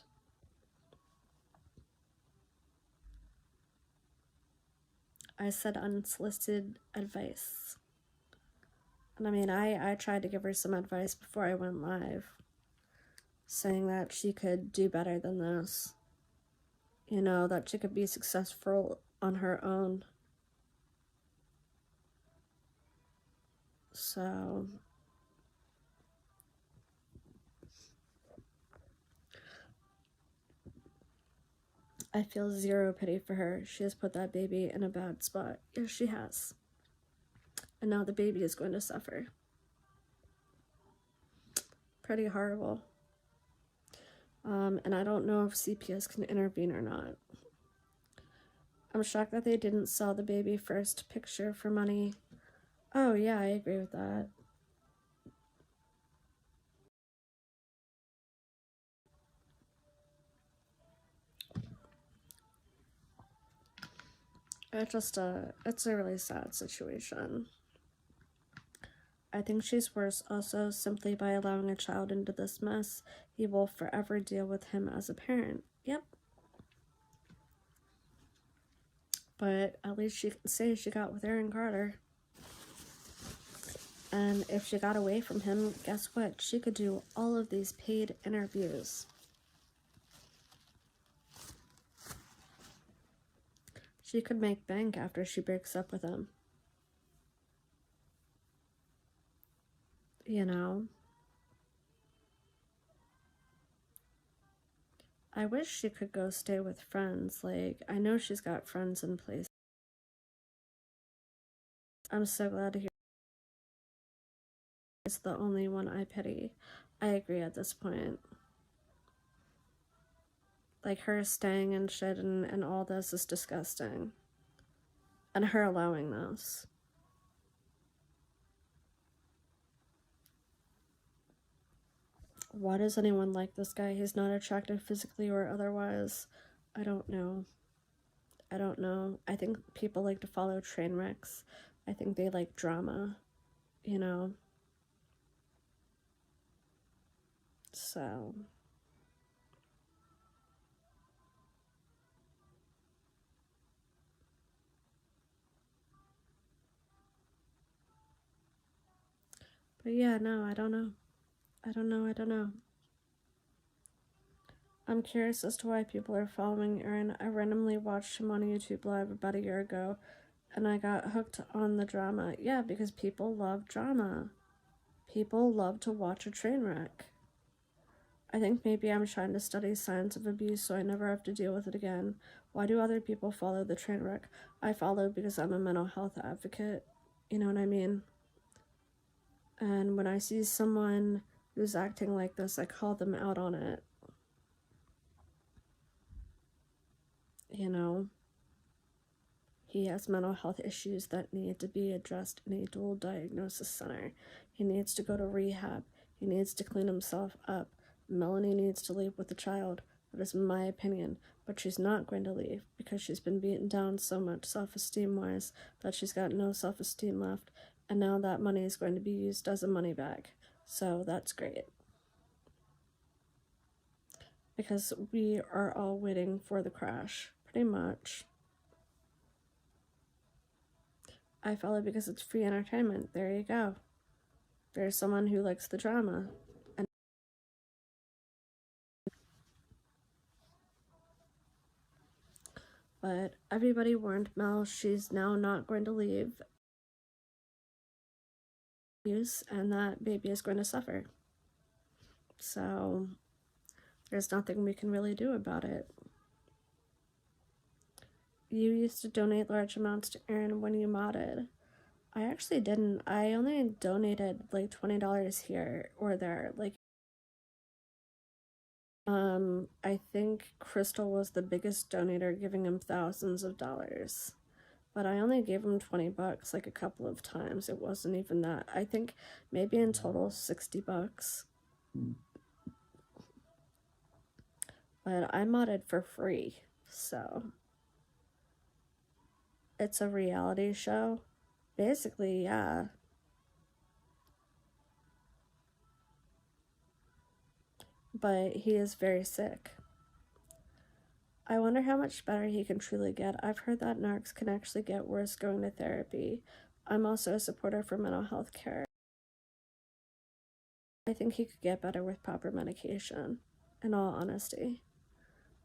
I said unsolicited advice. And I mean, I tried to give her some advice before I went live, saying that she could do better than this. You know, that she could be successful on her own. So, I feel zero pity for her. She has put that baby in a bad spot. Yes, she has. And now the baby is going to suffer. Pretty horrible. And I don't know if CPS can intervene or not. I'm shocked that they didn't sell the baby first picture for money. Oh yeah, I agree with that. It's a really sad situation. I think she's worse also simply by allowing a child into this mess. He will forever deal with him as a parent. Yep. But at least she can say she got with Aaron Carter. And if she got away from him, guess what? She could do all of these paid interviews. She could make bank after she breaks up with him. You know? I wish she could go stay with friends. Like, I know she's got friends in place. I'm so glad to hear it's the only one I pity. I agree at this point. Like, her staying and shit and all this is disgusting. And her allowing this. Why does anyone like this guy? He's not attractive physically or otherwise. I don't know. I don't know. I think people like to follow train wrecks. I think they like drama, you know? So... But yeah, no, I don't know. I don't know. I'm curious as to why people are following Aaron. I randomly watched him on YouTube Live about a year ago, and I got hooked on the drama. Yeah, because people love drama. People love to watch a train wreck. I think maybe I'm trying to study signs of abuse so I never have to deal with it again. Why do other people follow the train wreck? I follow because I'm a mental health advocate. You know what I mean? And when I see someone who's acting like this, I call them out on it. You know? He has mental health issues that need to be addressed in a dual diagnosis center. He needs to go to rehab. He needs to clean himself up. Melanie needs to leave with the child. That is my opinion. But she's not going to leave because she's been beaten down so much self-esteem wise that she's got no self-esteem left. And now that money is going to be used as a money bag. So that's great. Because we are all waiting for the crash, pretty much. I follow because it's free entertainment. There you go. There's someone who likes the drama. But everybody warned Mel she's now not going to leave. And that baby is going to suffer. So there's nothing we can really do about it. You used to donate large amounts to Aaron when you modded. I actually didn't. I only donated like $20 here or there. Like, I think Crystal was the biggest donator, giving him thousands of dollars. But I only gave him $20 like a couple of times. It wasn't even that. I think maybe in total $60. But I modded for free, so it's a reality show. Basically, yeah. But he is very sick. I wonder how much better he can truly get. I've heard that narcs can actually get worse going to therapy. I'm also a supporter for mental health care. I think he could get better with proper medication, in all honesty.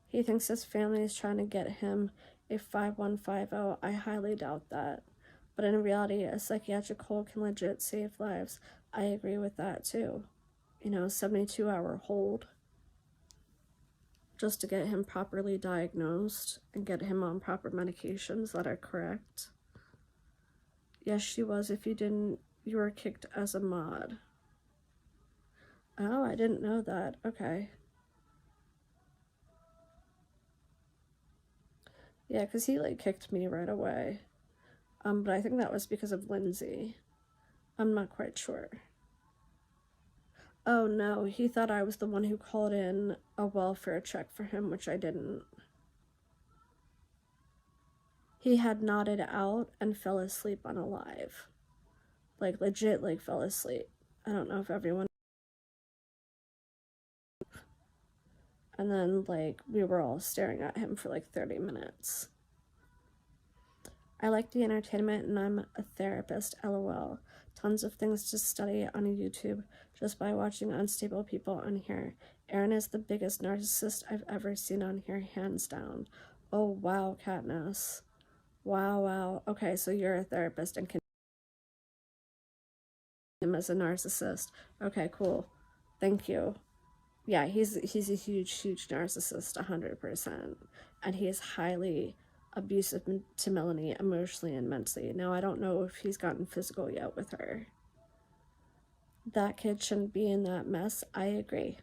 He thinks his family is trying to get him a 5150. I highly doubt that. But in reality, a psychiatric hold can legit save lives. I agree with that too. You know, 72-hour hold. just to get him properly diagnosed and get him on proper medications that are correct. Yes, she was. If you didn't, you were kicked as a mod. Oh, I didn't know that. Okay. Yeah, because he, like, kicked me right away. But I think that was because of Lindsay. I'm not quite sure. Oh, no, he thought I was the one who called in a welfare check for him, which I didn't. He had nodded out and fell asleep on a live. Like, legit, like, fell asleep. I don't know if everyone... And then, like, we were all staring at him for, like, 30 minutes. I like the entertainment and I'm a therapist, lol. Tons of things to study on YouTube just by watching unstable people on here. Aaron is the biggest narcissist I've ever seen on here, hands down. Oh, wow, Katniss. Wow. Okay, so you're a therapist and can him as a narcissist. Okay, cool. Thank you. Yeah, he's a huge narcissist, 100%. And he is highly abusive to Melanie emotionally and mentally. Now, I don't know if he's gotten physical yet with her. That kid shouldn't be in that mess. I agree.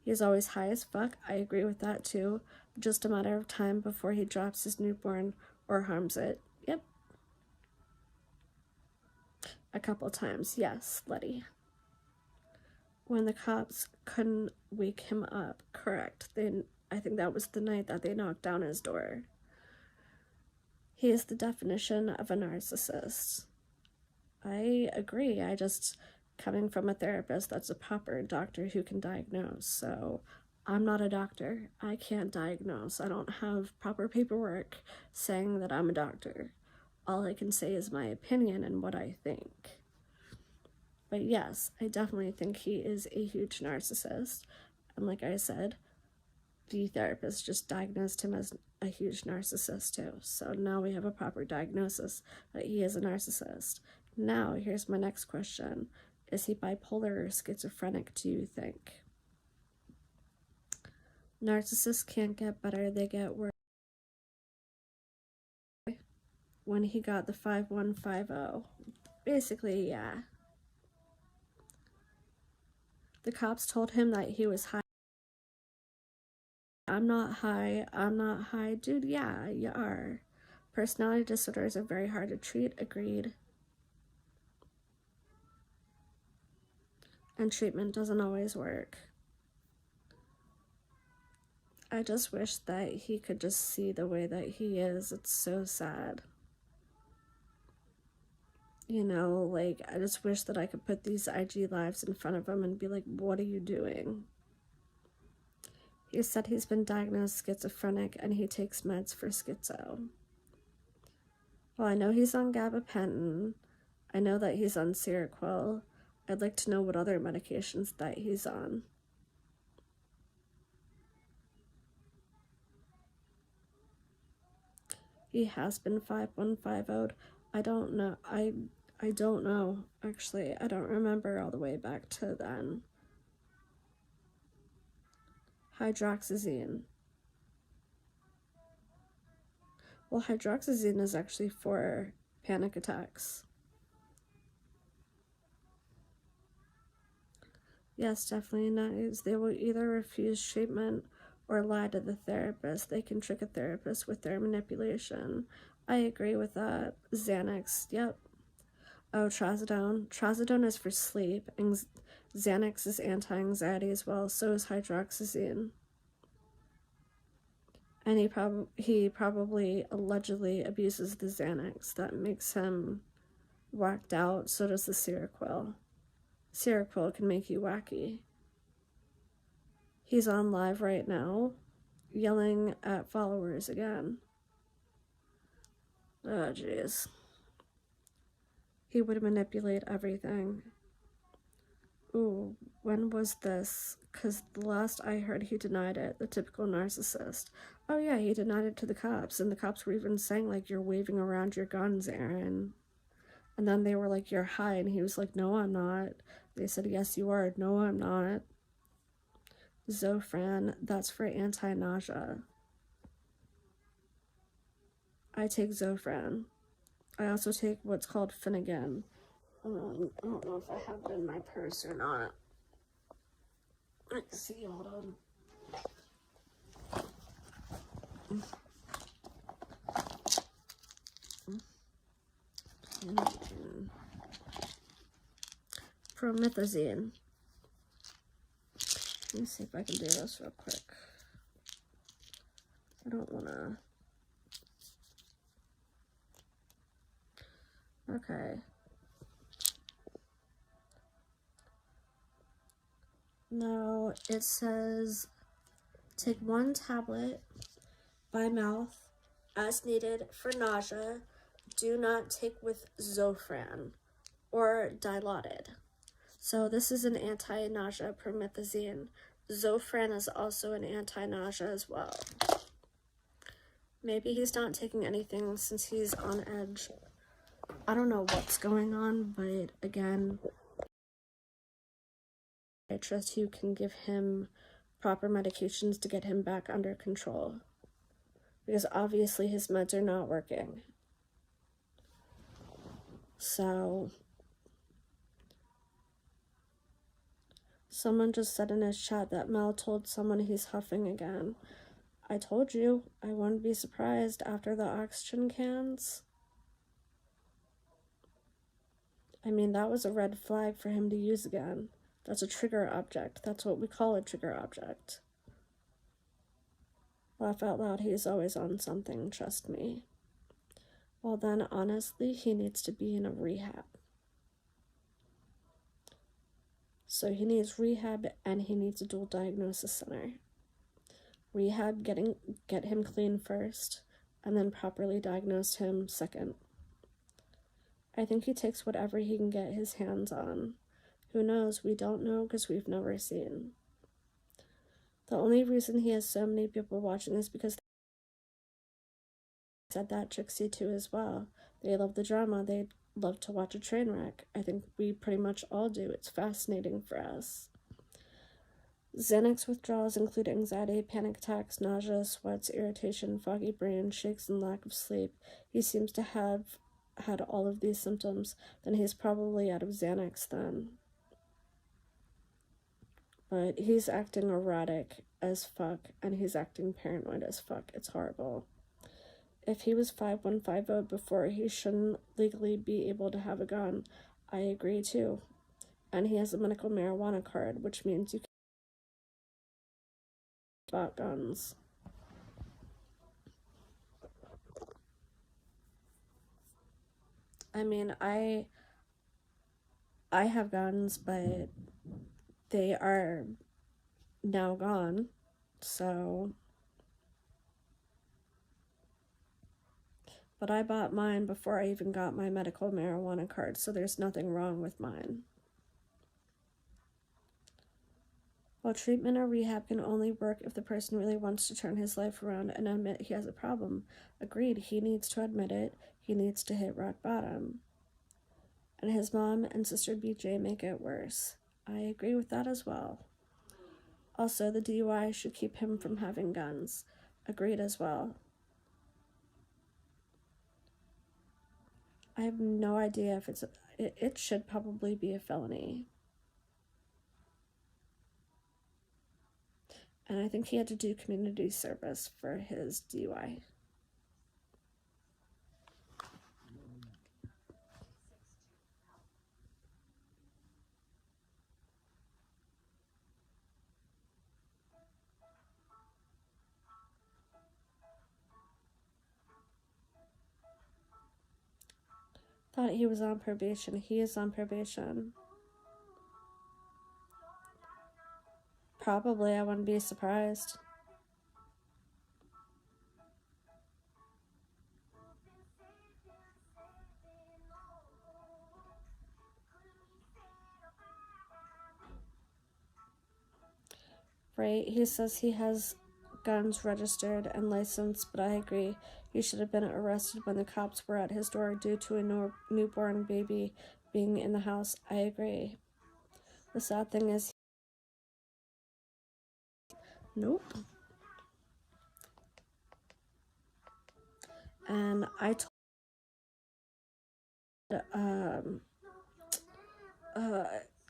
He's always high as fuck. I agree with that too. Just a matter of time before he drops his newborn or harms it. Yep. A couple times. Yes, Letty. When the cops couldn't wake him up. Correct. I think that was the night that they knocked down his door. He is the definition of a narcissist. I agree. I just, coming from a therapist that's a proper doctor who can diagnose, so I'm not a doctor. I can't diagnose. I don't have proper paperwork saying that I'm a doctor. All I can say is my opinion and what I think. But yes, I definitely think he is a huge narcissist. And like I said, the therapist just diagnosed him as a huge narcissist too. So now we have a proper diagnosis that he is a narcissist. Now, here's my next question. Is he bipolar or schizophrenic, do you think? Narcissists can't get better, they get worse. When he got the 5150. Basically, yeah. The cops told him that he was high. I'm not high. Dude, yeah, you are. Personality disorders are very hard to treat, agreed. And treatment doesn't always work. I just wish that he could just see the way that he is. It's so sad. You know, like, I just wish that I could put these IG lives in front of him and be like, what are you doing? He said he's been diagnosed schizophrenic and he takes meds for schizo. Well, I know he's on gabapentin. I know that he's on Seroquel. I'd like to know what other medications that he's on. He has been 5150'd. I don't know. I don't know, actually. I don't remember all the way back to then. Hydroxyzine. Well, hydroxyzine is actually for panic attacks. Yes, definitely not. They will either refuse treatment or lie to the therapist. They can trick a therapist with their manipulation. I agree with that. Xanax, yep. Oh, trazodone. Trazodone is for sleep, and Xanax is anti-anxiety as well. So is hydroxyzine. And he probably allegedly abuses the Xanax. That makes him whacked out. So does the Seroquel. Seroquel can make you wacky. He's on live right now, yelling at followers again. Oh, jeez. He would manipulate everything. Ooh, when was this? Because the last I heard, he denied it. The typical narcissist. Oh yeah, he denied it to the cops. And the cops were even saying, like, you're waving around your guns, Aaron. And then they were like, you're high. And he was like, no, I'm not. They said, yes, you are. No, I'm not. Zofran, that's for anti-nausea. I take Zofran. I also take what's called Finnegan. I don't know if I have it in my purse or not. Let's see, hold on. Promethazine. Let me see if I can do this real quick. I don't want to. Okay. No, it says take 1 tablet by mouth as needed for nausea. Do not take with Zofran or Dilaudid. So this is an anti-nausea promethazine. Zofran is also an anti-nausea as well. Maybe he's not taking anything since he's on edge. I don't know what's going on, but again, I trust you can give him proper medications to get him back under control. Because obviously his meds are not working. So, someone just said in his chat that Mel told someone he's huffing again. I told you, I wouldn't be surprised after the oxygen cans. I mean, that was a red flag for him to use again. That's a trigger object. That's what we call a trigger object. Laugh out loud, he's always on something, trust me. Well then, honestly, he needs to be in a rehab. So he needs rehab and he needs a dual diagnosis center. Rehab, get him clean first, and then properly diagnose him second. I think he takes whatever he can get his hands on. Who knows? We don't know because we've never seen. The only reason he has so many people watching is because they said that Trixie too as well. They love the drama. They love to watch a train wreck. I think we pretty much all do. It's fascinating for us. Xanax withdrawals include anxiety, panic attacks, nausea, sweats, irritation, foggy brain, shakes, and lack of sleep. He seems to have had all of these symptoms. Then he's probably out of Xanax then. But he's acting erratic as fuck, and he's acting paranoid as fuck. It's horrible. If he was 5150 before, he shouldn't legally be able to have a gun. I agree too. And he has a medical marijuana card, which means you can buy guns. I mean, I have guns, but they are now gone, so. But I bought mine before I even got my medical marijuana card, so there's nothing wrong with mine. While treatment or rehab can only work if the person really wants to turn his life around and admit he has a problem. Agreed, he needs to admit it. He needs to hit rock bottom. And his mom and sister BJ make it worse. I agree with that as well. Also, the DUI should keep him from having guns. Agreed as well. I have no idea if it should probably be a felony. And I think he had to do community service for his DUI. Thought he was on probation. He is on probation. Probably, I wouldn't be surprised. Right, he says he has guns registered and licensed, but I agree. He should have been arrested when the cops were at his door due to a newborn baby being in the house. I agree. The sad thing is Nope. And I told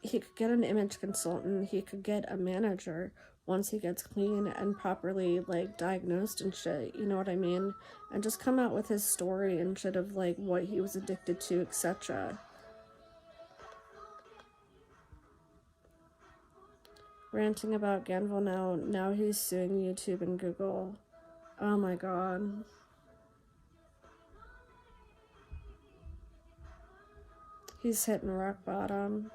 he could get an image consultant, he could get a manager once he gets clean and properly like diagnosed and shit, you know what I mean? And just come out with his story and shit of like what he was addicted to, etc. Ranting about Ganville now he's suing YouTube and Google. Oh my god. He's hitting rock bottom.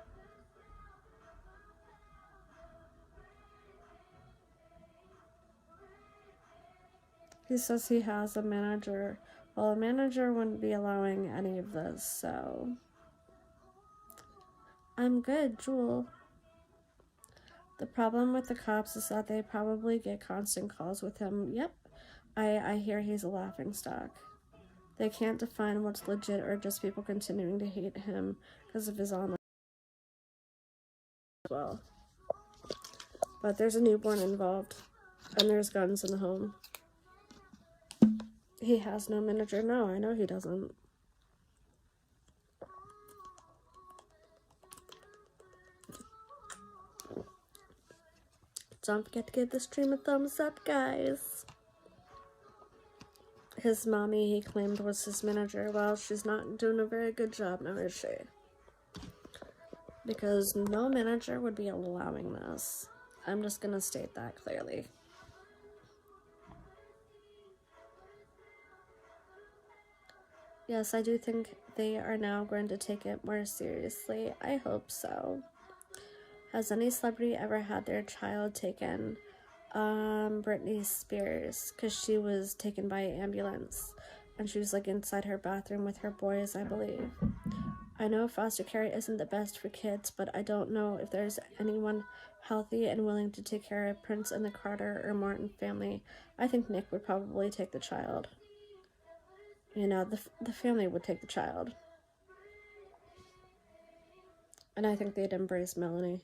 He says he has a manager. Well, a manager wouldn't be allowing any of this, so... I'm good, Jewel. The problem with the cops is that they probably get constant calls with him. Yep, I hear he's a laughingstock. They can't define what's legit or just people continuing to hate him because of his online as well. But there's a newborn involved, and there's guns in the home. He has no manager. No, I know he doesn't. Don't forget to give the stream a thumbs up, guys. His mommy, he claimed, was his manager. Well, she's not doing a very good job now, is she? Because no manager would be allowing this. I'm just gonna state that clearly. Yes, I do think they are now going to take it more seriously. I hope so. Has any celebrity ever had their child taken? Britney Spears, because she was taken by ambulance, and she was like inside her bathroom with her boys, I believe. I know foster care isn't the best for kids, but I don't know if there's anyone healthy and willing to take care of Prince and the Carter or Martin family. I think Nick would probably take the child. You know, the family would take the child. And I think they'd embrace Melanie.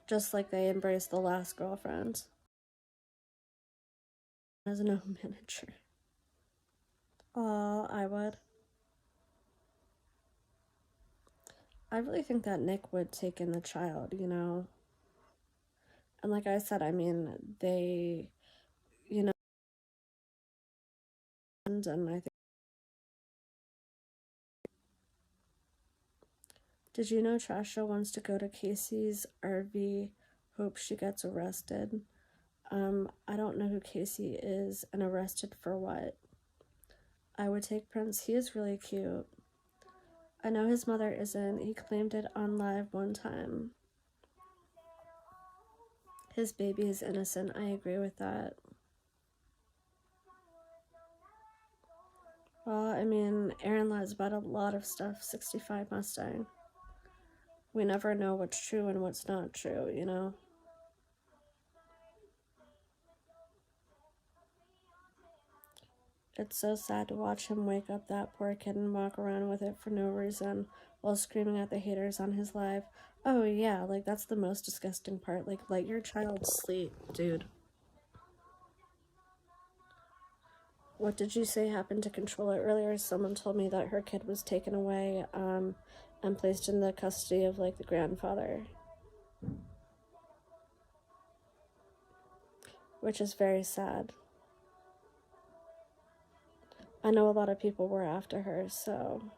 Just like they embraced the last girlfriend. As no manager. Aw, I would. I really think that Nick would take in the child, you know? And like I said, I mean, they, you know, and I think... Did you know Trasha wants to go to Casey's RV? Hope she gets arrested. I don't know who Casey is and arrested for what. I would take Prince. He is really cute. I know his mother isn't. He claimed it on live one time. His baby is innocent. I agree with that. Well, I mean, Aaron lies about a lot of stuff. 65 Mustang. We never know what's true and what's not true, you know? It's so sad to watch him wake up that poor kid and walk around with it for no reason while screaming at the haters on his live. Oh yeah, like that's the most disgusting part. Like, let your child sleep, dude. What did you say happened to control it earlier? Someone told me that her kid was taken away and placed in the custody of like the grandfather. Which is very sad. I know a lot of people were after her, so...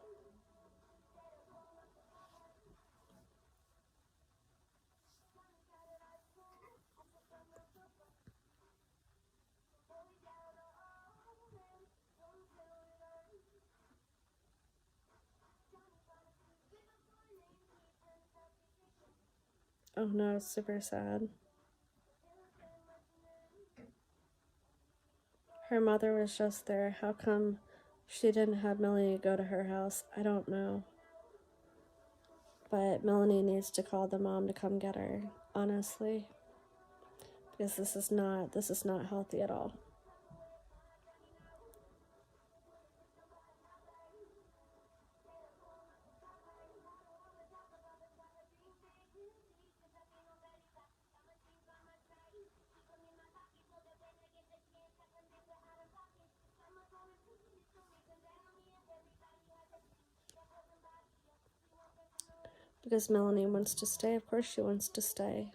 Oh no, it's super sad. Her mother was just there. How come she didn't have Melanie go to her house? I don't know. But Melanie needs to call the mom to come get her, honestly. Because this is not healthy at all. Because Melanie wants to stay. Of course she wants to stay.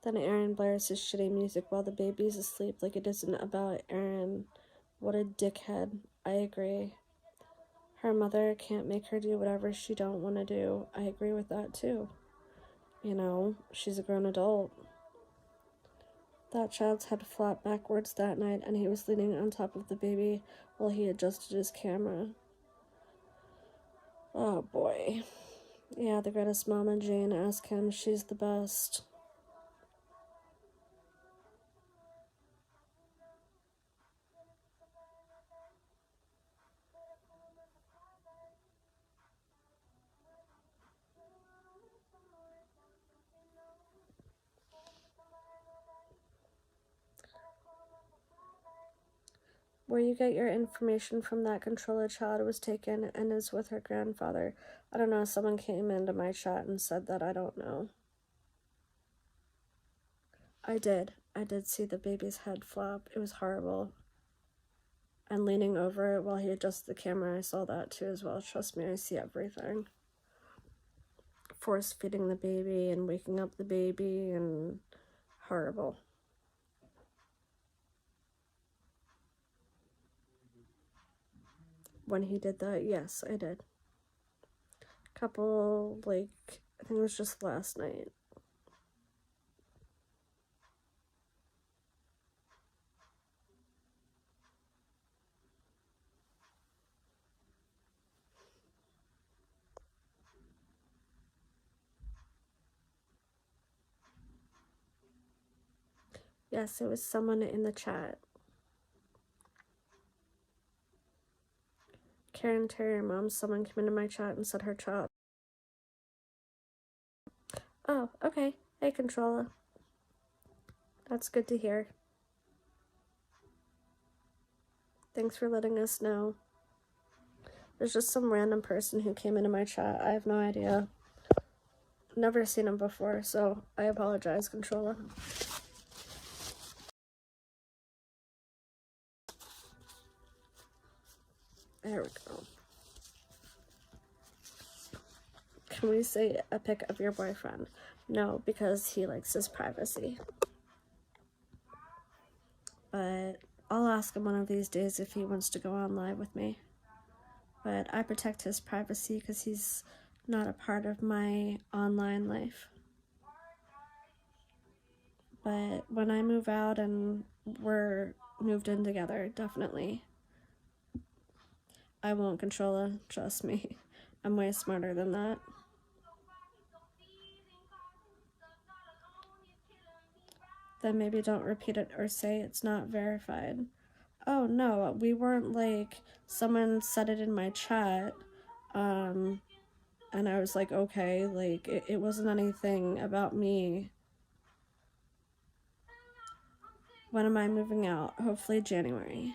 Then Aaron blares his shitty music while the baby's asleep like it isn't about Aaron. What a dickhead. I agree. Her mother can't make her do whatever she don't want to do. I agree with that too. You know, she's a grown adult. That child's head flopped backwards that night and he was leaning on top of the baby while he adjusted his camera. Oh boy. Yeah, the greatest mama, Jane. Ask him. She's the best. Where you get your information from that controller child was taken and is with her grandfather. I don't know, someone came into my chat and said that. I don't know. I did see the baby's head flop. It was horrible. And leaning over it while he adjusted the camera, I saw that too as well. Trust me, I see everything. Force feeding the baby and waking up the baby and horrible. When he did that, yes, I did. Couple, like, I think it was just last night. Yes, it was someone in the chat. Karen Terry, mom, someone came into my chat and said her child. Oh, okay. Hey, controller. That's good to hear. Thanks for letting us know. There's just some random person who came into my chat. I have no idea. Never seen him before, so I apologize, controller. There we go. Can we say a pic of your boyfriend? No, because he likes his privacy. But I'll ask him one of these days if he wants to go on live with me. But I protect his privacy because he's not a part of my online life. But when I move out and we're moved in together, definitely. I won't control it, trust me. I'm way smarter than that. Then maybe don't repeat it or say it's not verified. Oh no, we weren't like, someone said it in my chat, and I was like, okay, like, it wasn't anything about me. When am I moving out? Hopefully January.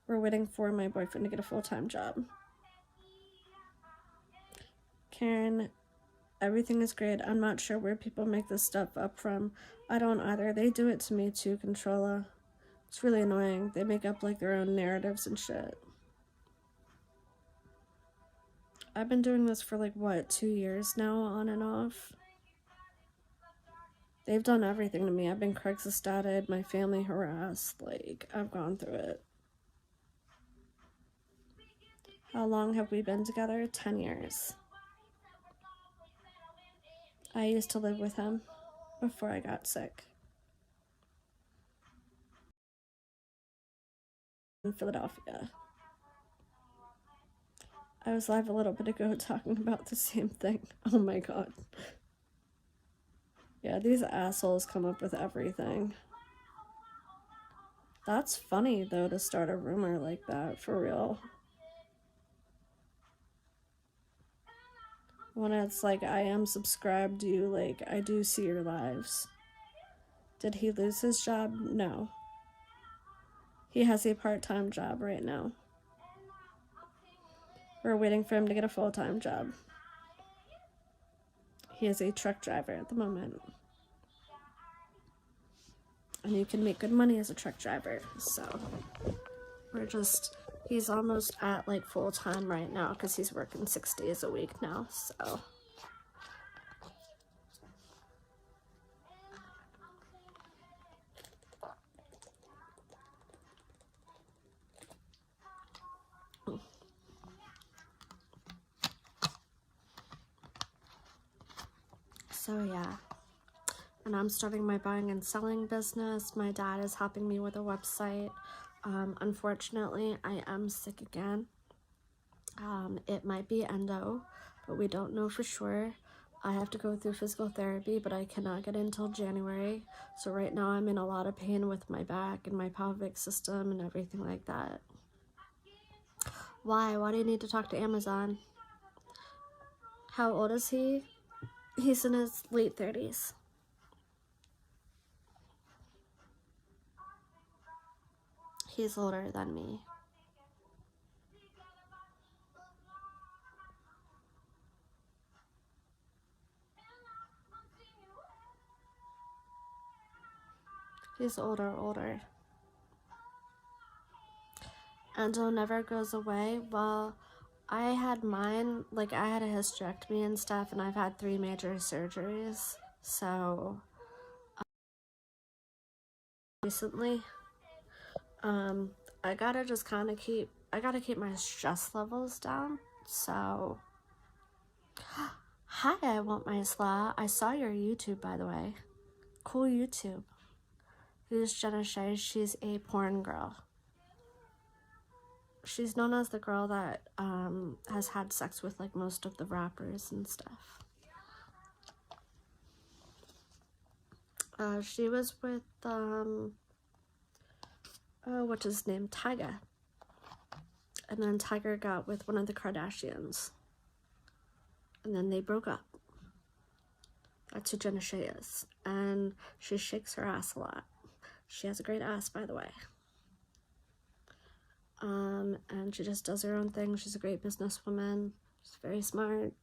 We're waiting for my boyfriend to get a full-time job. Karen, everything is great. I'm not sure where people make this stuff up from. I don't either. They do it to me too, Controlla. It's really annoying. They make up like their own narratives and shit. I've been doing this for like, what, 2 years now, on and off? They've done everything to me. I've been Craigslist-statted, my family harassed, like, I've gone through it. How long have we been together? 10 years. I used to live with him before I got sick. In Philadelphia. I was live a little bit ago talking about the same thing. Oh my god. Yeah, these assholes come up with everything. That's funny, though, to start a rumor like that, for real. When it's like, I am subscribed to you, like, I do see your lives. Did he lose his job? No. He has a part-time job right now. We're waiting for him to get a full-time job. He is a truck driver at the moment. And you can make good money as a truck driver, so we're just He's almost at like full time right now because he's working 6 days a week now, so. So yeah, and I'm starting my buying and selling business. My dad is helping me with a website. Unfortunately, I am sick again. It might be endo, but we don't know for sure. I have to go through physical therapy, but I cannot get in until January. So right now I'm in a lot of pain with my back and my pelvic system and everything like that. Why? Why do you need to talk to Amazon? How old is he? He's in his late 30s. He's older than me. He's older. Endo never goes away. Well, I had mine, like I had a hysterectomy and stuff, and I've had 3 major surgeries. So, recently, I gotta just kind of keep my stress levels down. So, hi, I want my slaw. I saw your YouTube, by the way. Cool YouTube. Who's Jenna Shea? She's a porn girl. She's known as the girl that has had sex with like most of the rappers and stuff. She was with what's his name, Tyga, and then Tiger got with one of the Kardashians, and then they broke up. That's who Jenna Shea is, and she shakes her ass a lot. She has a great ass, by the way. And she just does her own thing. She's a great businesswoman. She's very smart.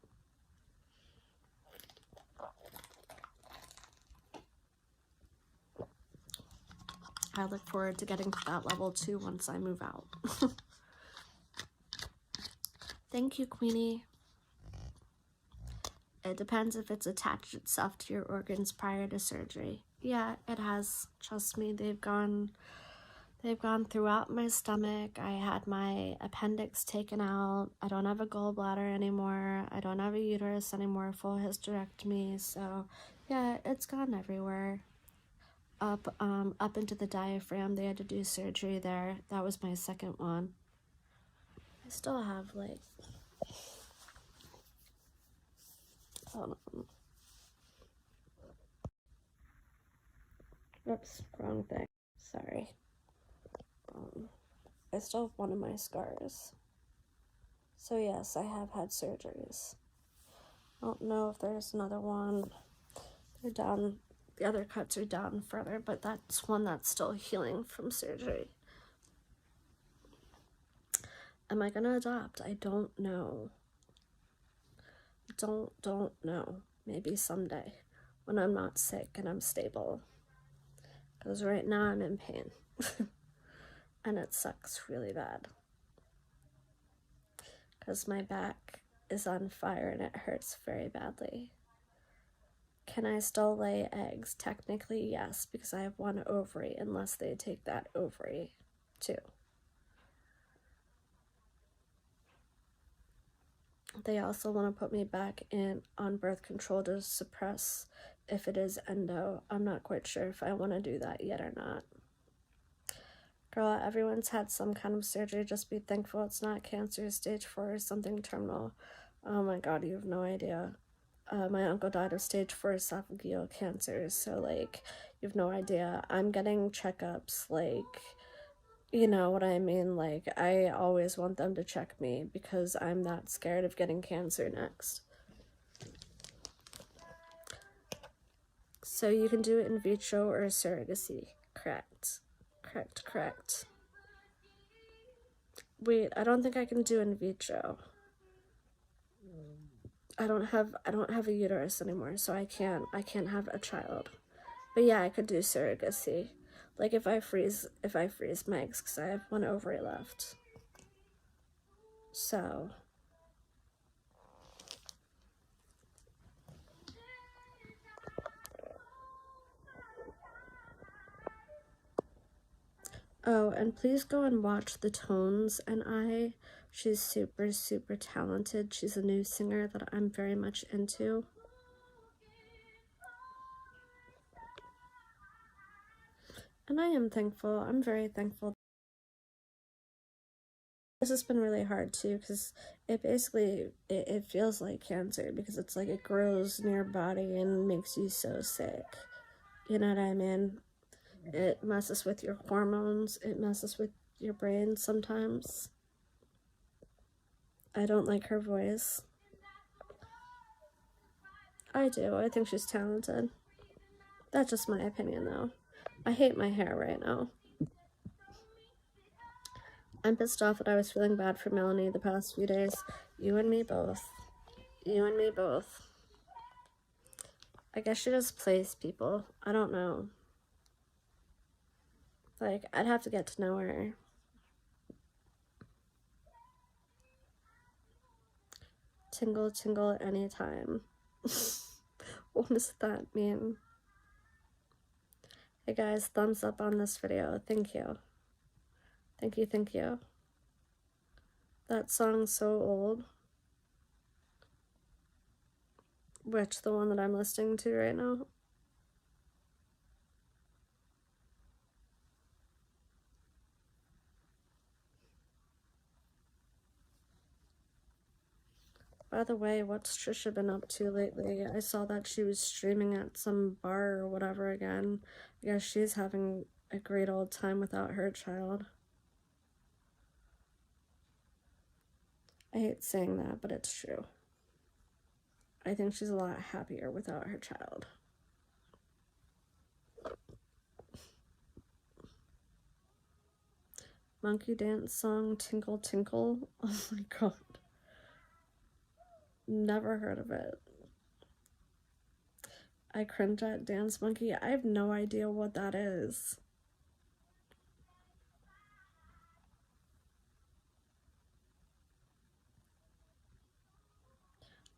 I look forward to getting to that level too once I move out. Thank you, Queenie. It depends if it's attached itself to your organs prior to surgery. Yeah, it has. Trust me, they've gone throughout my stomach. I had my appendix taken out. I don't have a gallbladder anymore. I don't have a uterus anymore, full hysterectomy. So yeah, it's gone everywhere. Up into the diaphragm. They had to do surgery there. That was my second one. I still have like, hold on. Oops, wrong thing. Sorry. I still have one of my scars. So yes, I have had surgeries. I don't know if there's another one. They're down, the other cuts are down further, but that's one that's still healing from surgery. Am I gonna adopt? I don't know. Don't know. Maybe someday when I'm not sick and I'm stable. Because right now I'm in pain. And it sucks really bad. Because my back is on fire and it hurts very badly. Can I still lay eggs? Technically, yes, because I have one ovary, unless they take that ovary too. They also want to put me back in on birth control to suppress if it is endo. I'm not quite sure if I want to do that yet or not. Girl, everyone's had some kind of surgery. Just be thankful it's not cancer, stage 4 or something terminal. Oh my god, you have no idea. My uncle died of stage 4 esophageal cancer, so like, you have no idea. I'm getting checkups, like, you know what I mean? Like, I always want them to check me because I'm that scared of getting cancer next. So you can do it in vitro or surrogacy. Correct. Wait, I don't think I can do in vitro. I don't have a uterus anymore, so I can't have a child. But yeah, I could do surrogacy. Like if I freeze my eggs, because I have one ovary left. So oh, and please go and watch The Tones and I. She's super, super talented. She's a new singer that I'm very much into. And I am thankful. I'm very thankful. This has been really hard too, because it basically, it feels like cancer, because it's like it grows in your body and makes you so sick. You know what I mean? It messes with your hormones. It messes with your brain sometimes. I don't like her voice. I do. I think she's talented. That's just my opinion, though. I hate my hair right now. I'm pissed off that I was feeling bad for Melanie the past few days. You and me both. You and me both. I guess she just plays people. I don't know. Like, I'd have to get to know her. Tingle, tingle anytime. What does that mean? Hey guys, thumbs up on this video. Thank you. Thank you, thank you. That song's so old. Which, the one that I'm listening to right now? By the way, what's Trisha been up to lately? I saw that she was streaming at some bar or whatever again. I guess she's having a great old time without her child. I hate saying that, but it's true. I think she's a lot happier without her child. Monkey dance song, Tinkle Tinkle. Oh my god. Never heard of it. I cringe at Dance Monkey. I have no idea what that is.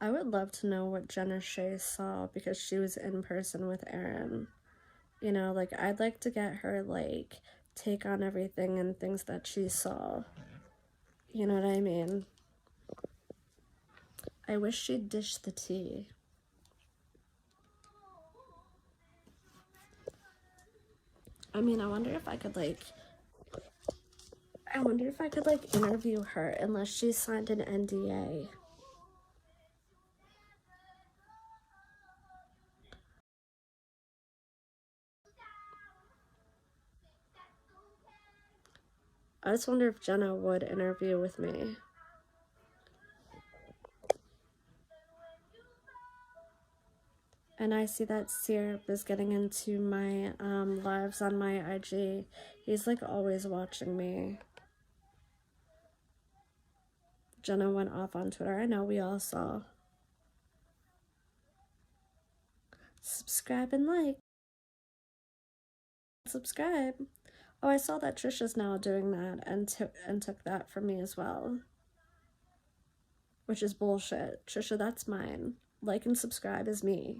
I would love to know what Jenna Shea saw, because she was in person with Aaron. You know, like, I'd like to get her, like, take on everything and things that she saw. You know what I mean? I wish she'd dish the tea. I mean, I wonder if I could, like, interview her, unless she signed an NDA. I just wonder if Jenna would interview with me. And I see that Syrup is getting into my lives on my IG. He's like always watching me. Jenna went off on Twitter. I know, we all saw. Subscribe and like. Subscribe. Oh, I saw that Trisha's now doing that and took that from me as well. Which is bullshit. Trisha, that's mine. Like and subscribe is me.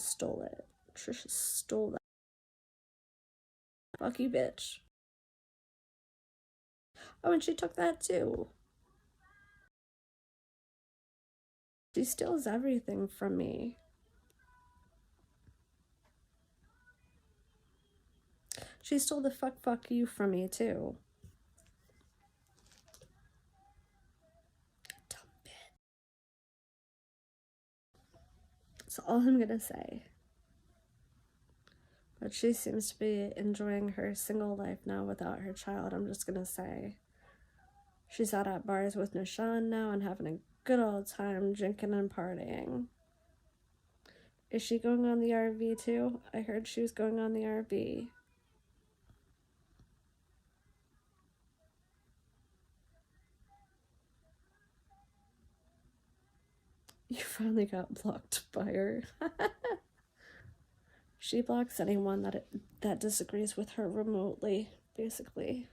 Stole it. Trisha stole that. Fuck you, bitch. Oh, and she took that too. She steals everything from me. She stole the fuck you from me too. Dumb bitch. That's all I'm gonna say. But she seems to be enjoying her single life now without her child, I'm just gonna say. She's out at bars with Nishan now and having a good old time drinking and partying. Is she going on the RV too? I heard she was going on the RV. You finally got blocked by her. She blocks anyone that disagrees with her remotely, basically.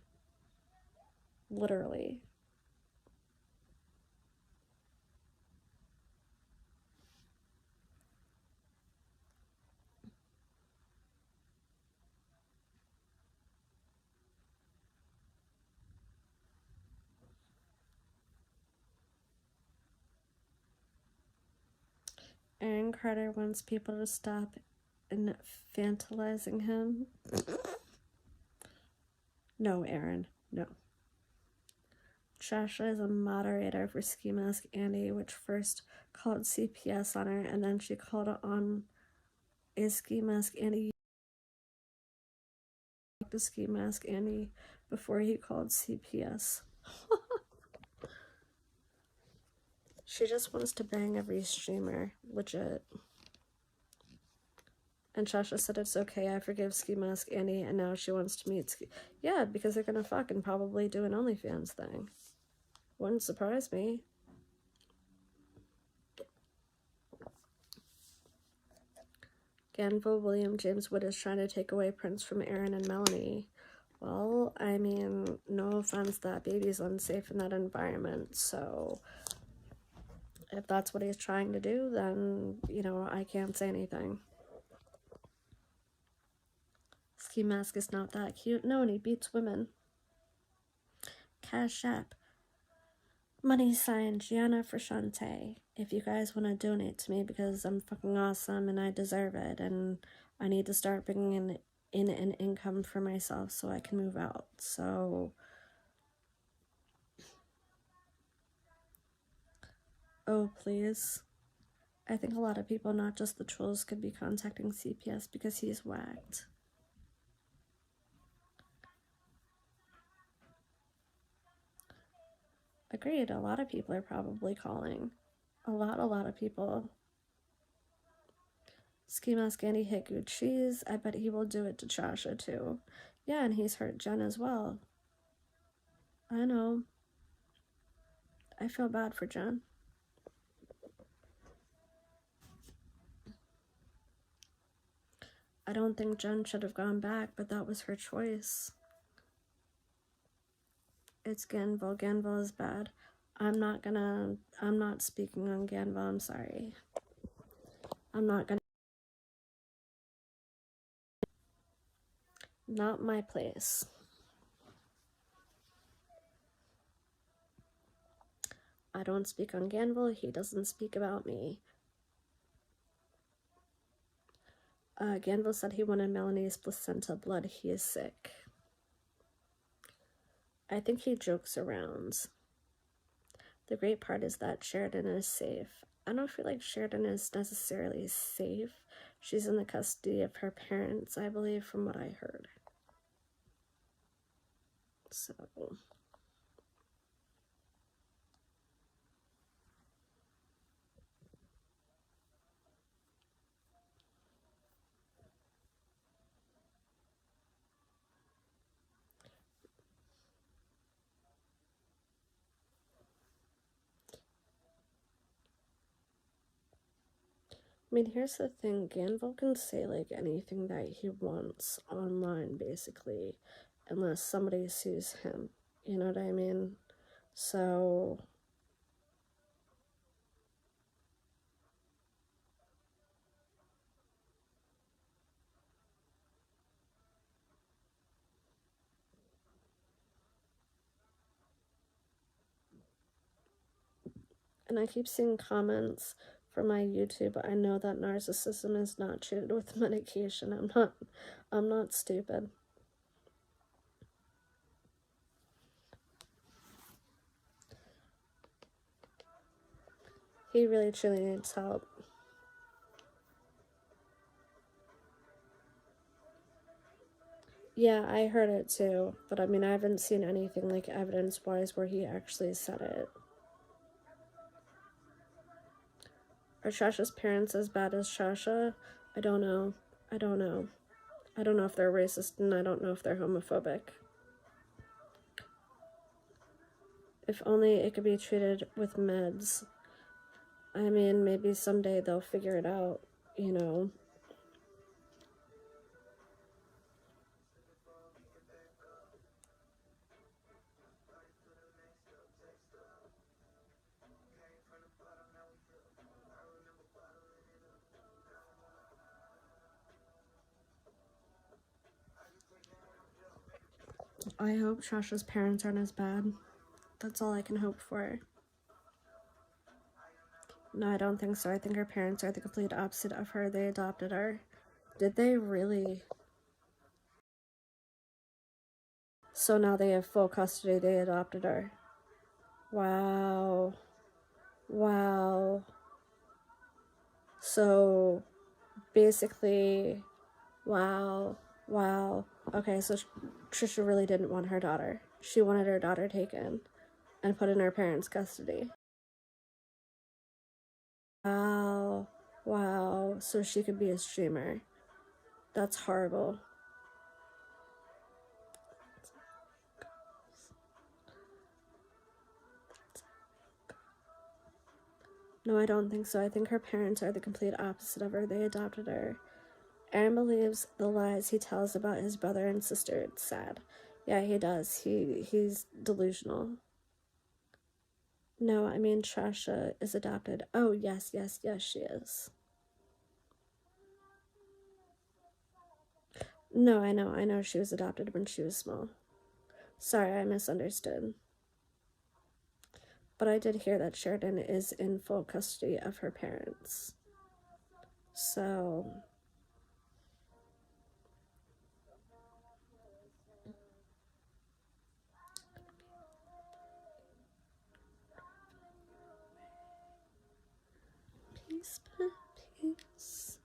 Literally. Aaron Carter wants people to stop infantilizing him. No, Aaron, no. Shasha is a moderator for Ski Mask Andy, which first called CPS on her, and then she called on a Ski Mask Andy to Ski Mask Andy before he called CPS. She just wants to bang every streamer, legit. And Shasha said it's okay, I forgive Ski Mask Andy, and now she wants to meet Ski. Yeah, because they're gonna fucking probably do an OnlyFans thing. Wouldn't surprise me. Ganville William James Wood is trying to take away Prince from Aaron and Melanie. Well, I mean, no offense, that baby's unsafe in that environment, so if that's what he's trying to do, then, you know, I can't say anything. Ski Mask is not that cute. No, and he beats women. Cash App. Money sign Gianna for Shantae. If you guys want to donate to me because I'm fucking awesome and I deserve it and I need to start bringing in an income for myself so I can move out. So, oh, please. I think a lot of people, not just the trolls, could be contacting CPS because he's whacked. Agreed, a lot of people are probably calling. A lot of people. Ski Mask Andy hit good cheese. I bet he will do it to Chasha too. Yeah, and he's hurt Jen as well. I know. I feel bad for Jen. I don't think Jen should have gone back, but that was her choice. It's Ganville. Ganville is bad. I'm not speaking on Ganville, I'm sorry. I'm not gonna. Not my place. I don't speak on Ganville, he doesn't speak about me. Ganville said he wanted Melanie's placenta blood. He is sick. I think he jokes around. The great part is that Sheridan is safe. I don't feel like Sheridan is necessarily safe. She's in the custody of her parents, I believe, from what I heard. So... I mean, here's the thing, Ganville can say, like, anything that he wants online, basically, unless somebody sues him, you know what I mean? So... And I keep seeing comments from my YouTube. I know that narcissism is not treated with medication. I'm not stupid. He really truly needs help. Yeah, I heard it too, but I mean, I haven't seen anything like evidence-wise where he actually said it. Are Shasha's parents as bad as Shasha? I don't know. I don't know. I don't know if they're racist, and I don't know if they're homophobic. If only it could be treated with meds. I mean, maybe someday they'll figure it out, you know. I hope Shasha's parents aren't as bad. That's all I can hope for. No, I don't think so. I think her parents are the complete opposite of her. They adopted her. Did they really? So now they have full custody. They adopted her. Wow. Wow. So basically, wow. Wow. Okay, so Trisha really didn't want her daughter. She wanted her daughter taken and put in her parents' custody. Wow. Wow. So she could be a streamer. That's horrible. No, I don't think so. I think her parents are the complete opposite of her. They adopted her. Aaron believes the lies he tells about his brother and sister. It's sad. Yeah, he does. He's delusional. No, I mean Shasha is adopted. Oh, yes, yes, yes, she is. No, I know she was adopted when she was small. Sorry, I misunderstood. But I did hear that Sheridan is in full custody of her parents. So... piece by piece,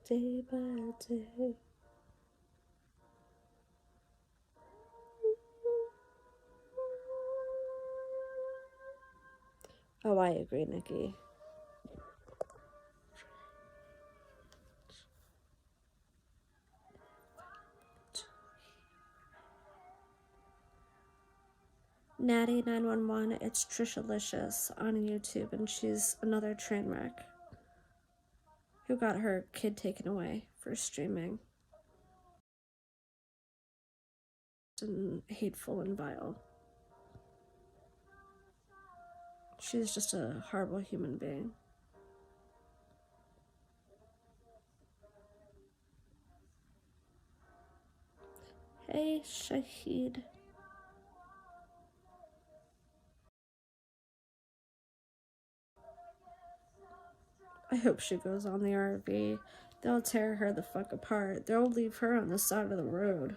day by day. Oh, I agree, Nikki. Natty911, it's Trishalicious on YouTube, and she's another train wreck who got her kid taken away for streaming. And hateful and vile. She's just a horrible human being. Hey, Shahid. I hope she goes on the RV. They'll tear her the fuck apart. They'll leave her on the side of the road.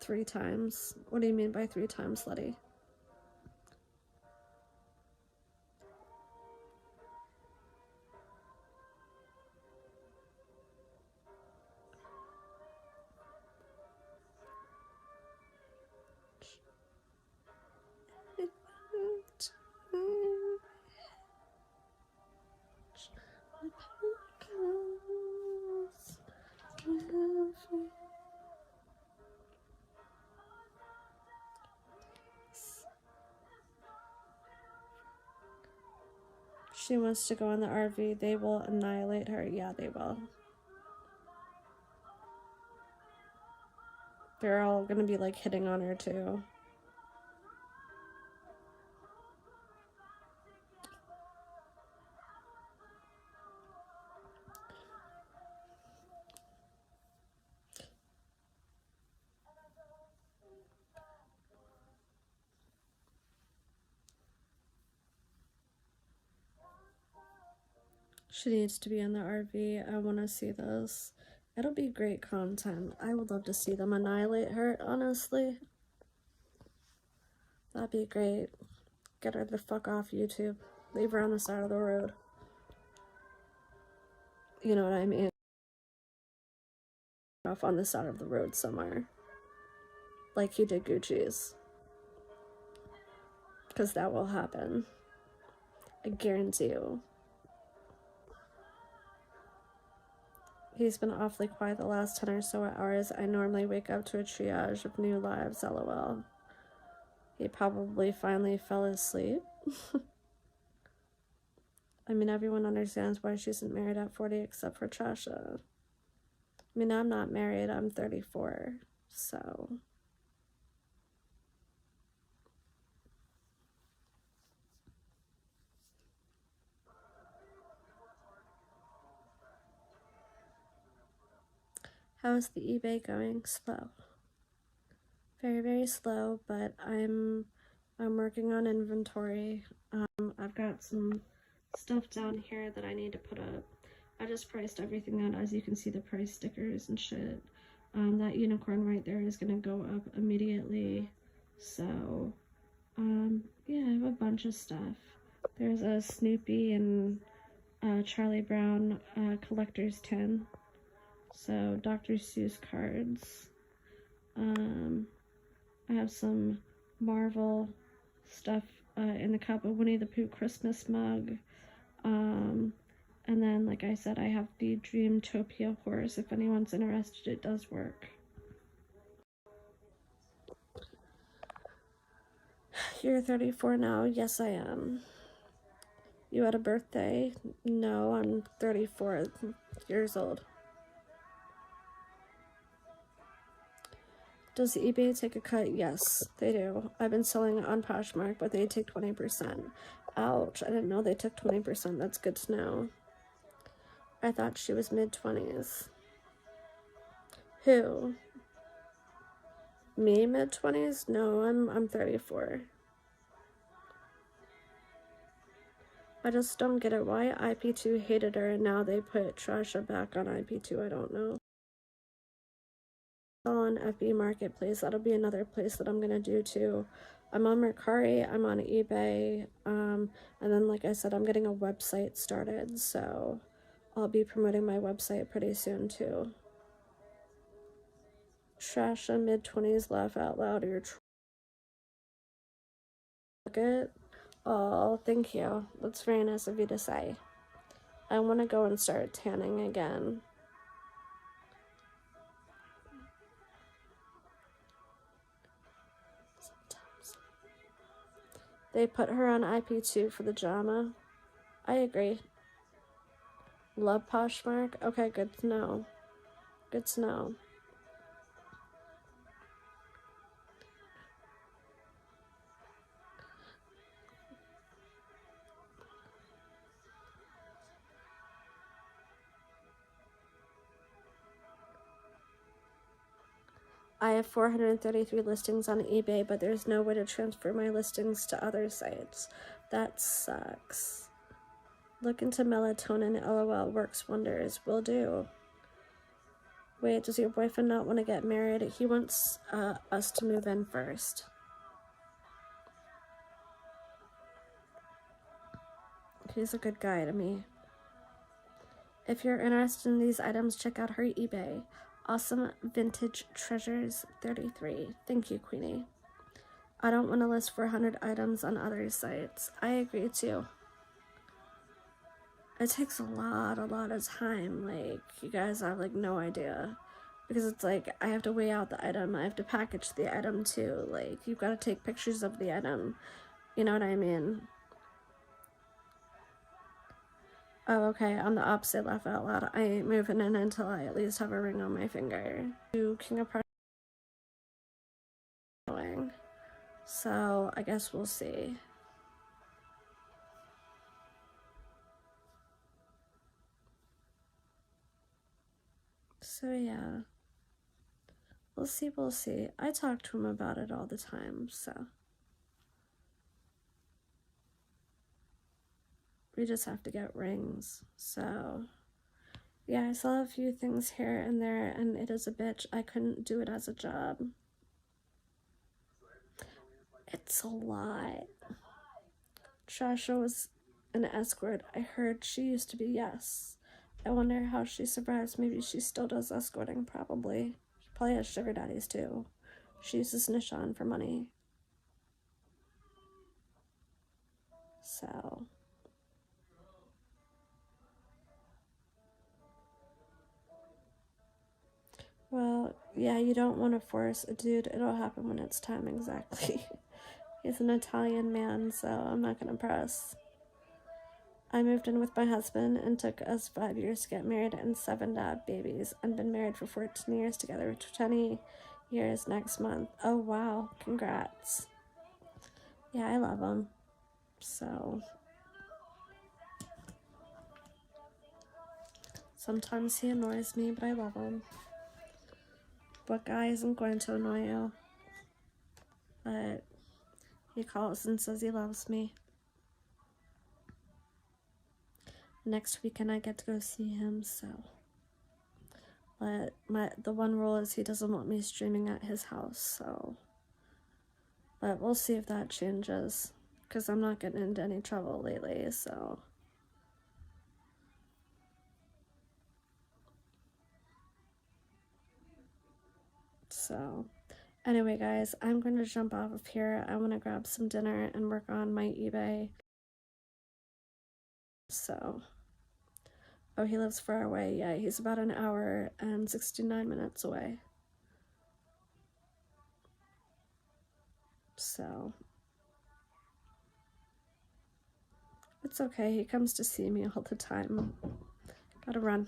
3 times? What do you mean by 3 times, Letty? She wants to go in the RV. They will annihilate her. Yeah, they will. They're all gonna be like hitting on her too. She needs to be in the RV. I want to see this. It'll be great content. I would love to see them annihilate her, honestly. That'd be great. Get her the fuck off YouTube. Leave her on the side of the road. You know what I mean? Off on the side of the road somewhere. Like he did Gucci's. because that will happen. I guarantee you. He's been awfully quiet the last 10 or so hours. I normally wake up to a triage of new lives, lol. He probably finally fell asleep. I mean, everyone understands why she isn't married at 40 except for Trasha. I mean, I'm not married, I'm 34, so... How's the eBay going? Slow. Very, very slow, but I'm working on inventory. I've got some stuff down here that I need to put up. I just priced everything out, as you can see the price stickers and shit. That unicorn right there is gonna go up immediately. So, yeah, I have a bunch of stuff. There's a Snoopy and Charlie Brown collector's tin. So, Dr. Seuss cards. I have some Marvel stuff in the cup, a Winnie the Pooh Christmas mug. And then, like I said, I have the Dreamtopia horse. If anyone's interested, it does work. You're 34 now? Yes, I am. You had a birthday? No, I'm 34 years old. Does eBay take a cut? Yes, they do. I've been selling it on Poshmark, but they take 20%. Ouch, I didn't know they took 20%. That's good to know. I thought she was mid-20s. Who? Me, mid-20s? No, I'm 34. I just don't get it. Why IP2 hated her and now they put Trasha back on IP2? I don't know. On FB Marketplace, that'll be another place that I'm gonna do too. I'm on Mercari, I'm on eBay, and then like I said, I'm getting a website started, so I'll be promoting my website pretty soon too. Trasha mid-20s, laugh out loud, or it. Oh, thank you. That's very nice of you to say. I want to go and start tanning again. Sometimes. They put her on IP2 for the drama. I agree. Love Poshmark? Okay, good to know. Good to know. I have 433 listings on eBay, but there's no way to transfer my listings to other sites. That sucks. Look into melatonin, LOL, works wonders. Will do. Wait, does your boyfriend not want to get married? He wants us to move in first. He's a good guy to me. If you're interested in these items, check out her eBay. Awesome Vintage Treasures 33. Thank you, Queenie. I don't want to list 400 items on other sites. I agree too. It takes a lot of time. Like, you guys have like no idea. Because it's like, I have to weigh out the item. I have to package the item too. Like, you've got to take pictures of the item. You know what I mean? Oh, okay, I'm the opposite, laugh out loud. I ain't moving in until I at least have a ring on my finger. King of Prussia. So, I guess we'll see. So, yeah. We'll see. I talk to him about it all the time, so. We just have to get rings, so. Yeah, I saw a few things here and there, and it is a bitch. I couldn't do it as a job. It's a lot. Trasha was an escort. I heard she used to be, yes. I wonder how she survives. Maybe she still does escorting, probably. She probably has sugar daddies, too. She uses Nishan for money. So, well, yeah, you don't want to force a dude. It'll happen when it's time, exactly. He's an Italian man, so I'm not gonna press. I moved in with my husband and took us 5 years to get married and 7 to have babies, and been married for 14 years together, 20 years next month. Oh wow, congrats. Yeah, I love him. So sometimes he annoys me, but I love him. What guy isn't going to annoy you? But he calls and says he loves me. Next weekend I get to go see him, so. But the one rule is he doesn't want me streaming at his house, so. But we'll see if that changes, because I'm not getting into any trouble lately, so. So, anyway, guys, I'm going to jump off of here. I want to grab some dinner and work on my eBay. So, oh, he lives far away. Yeah, he's about an hour and 69 minutes away. So, it's okay. He comes to see me all the time. Gotta run.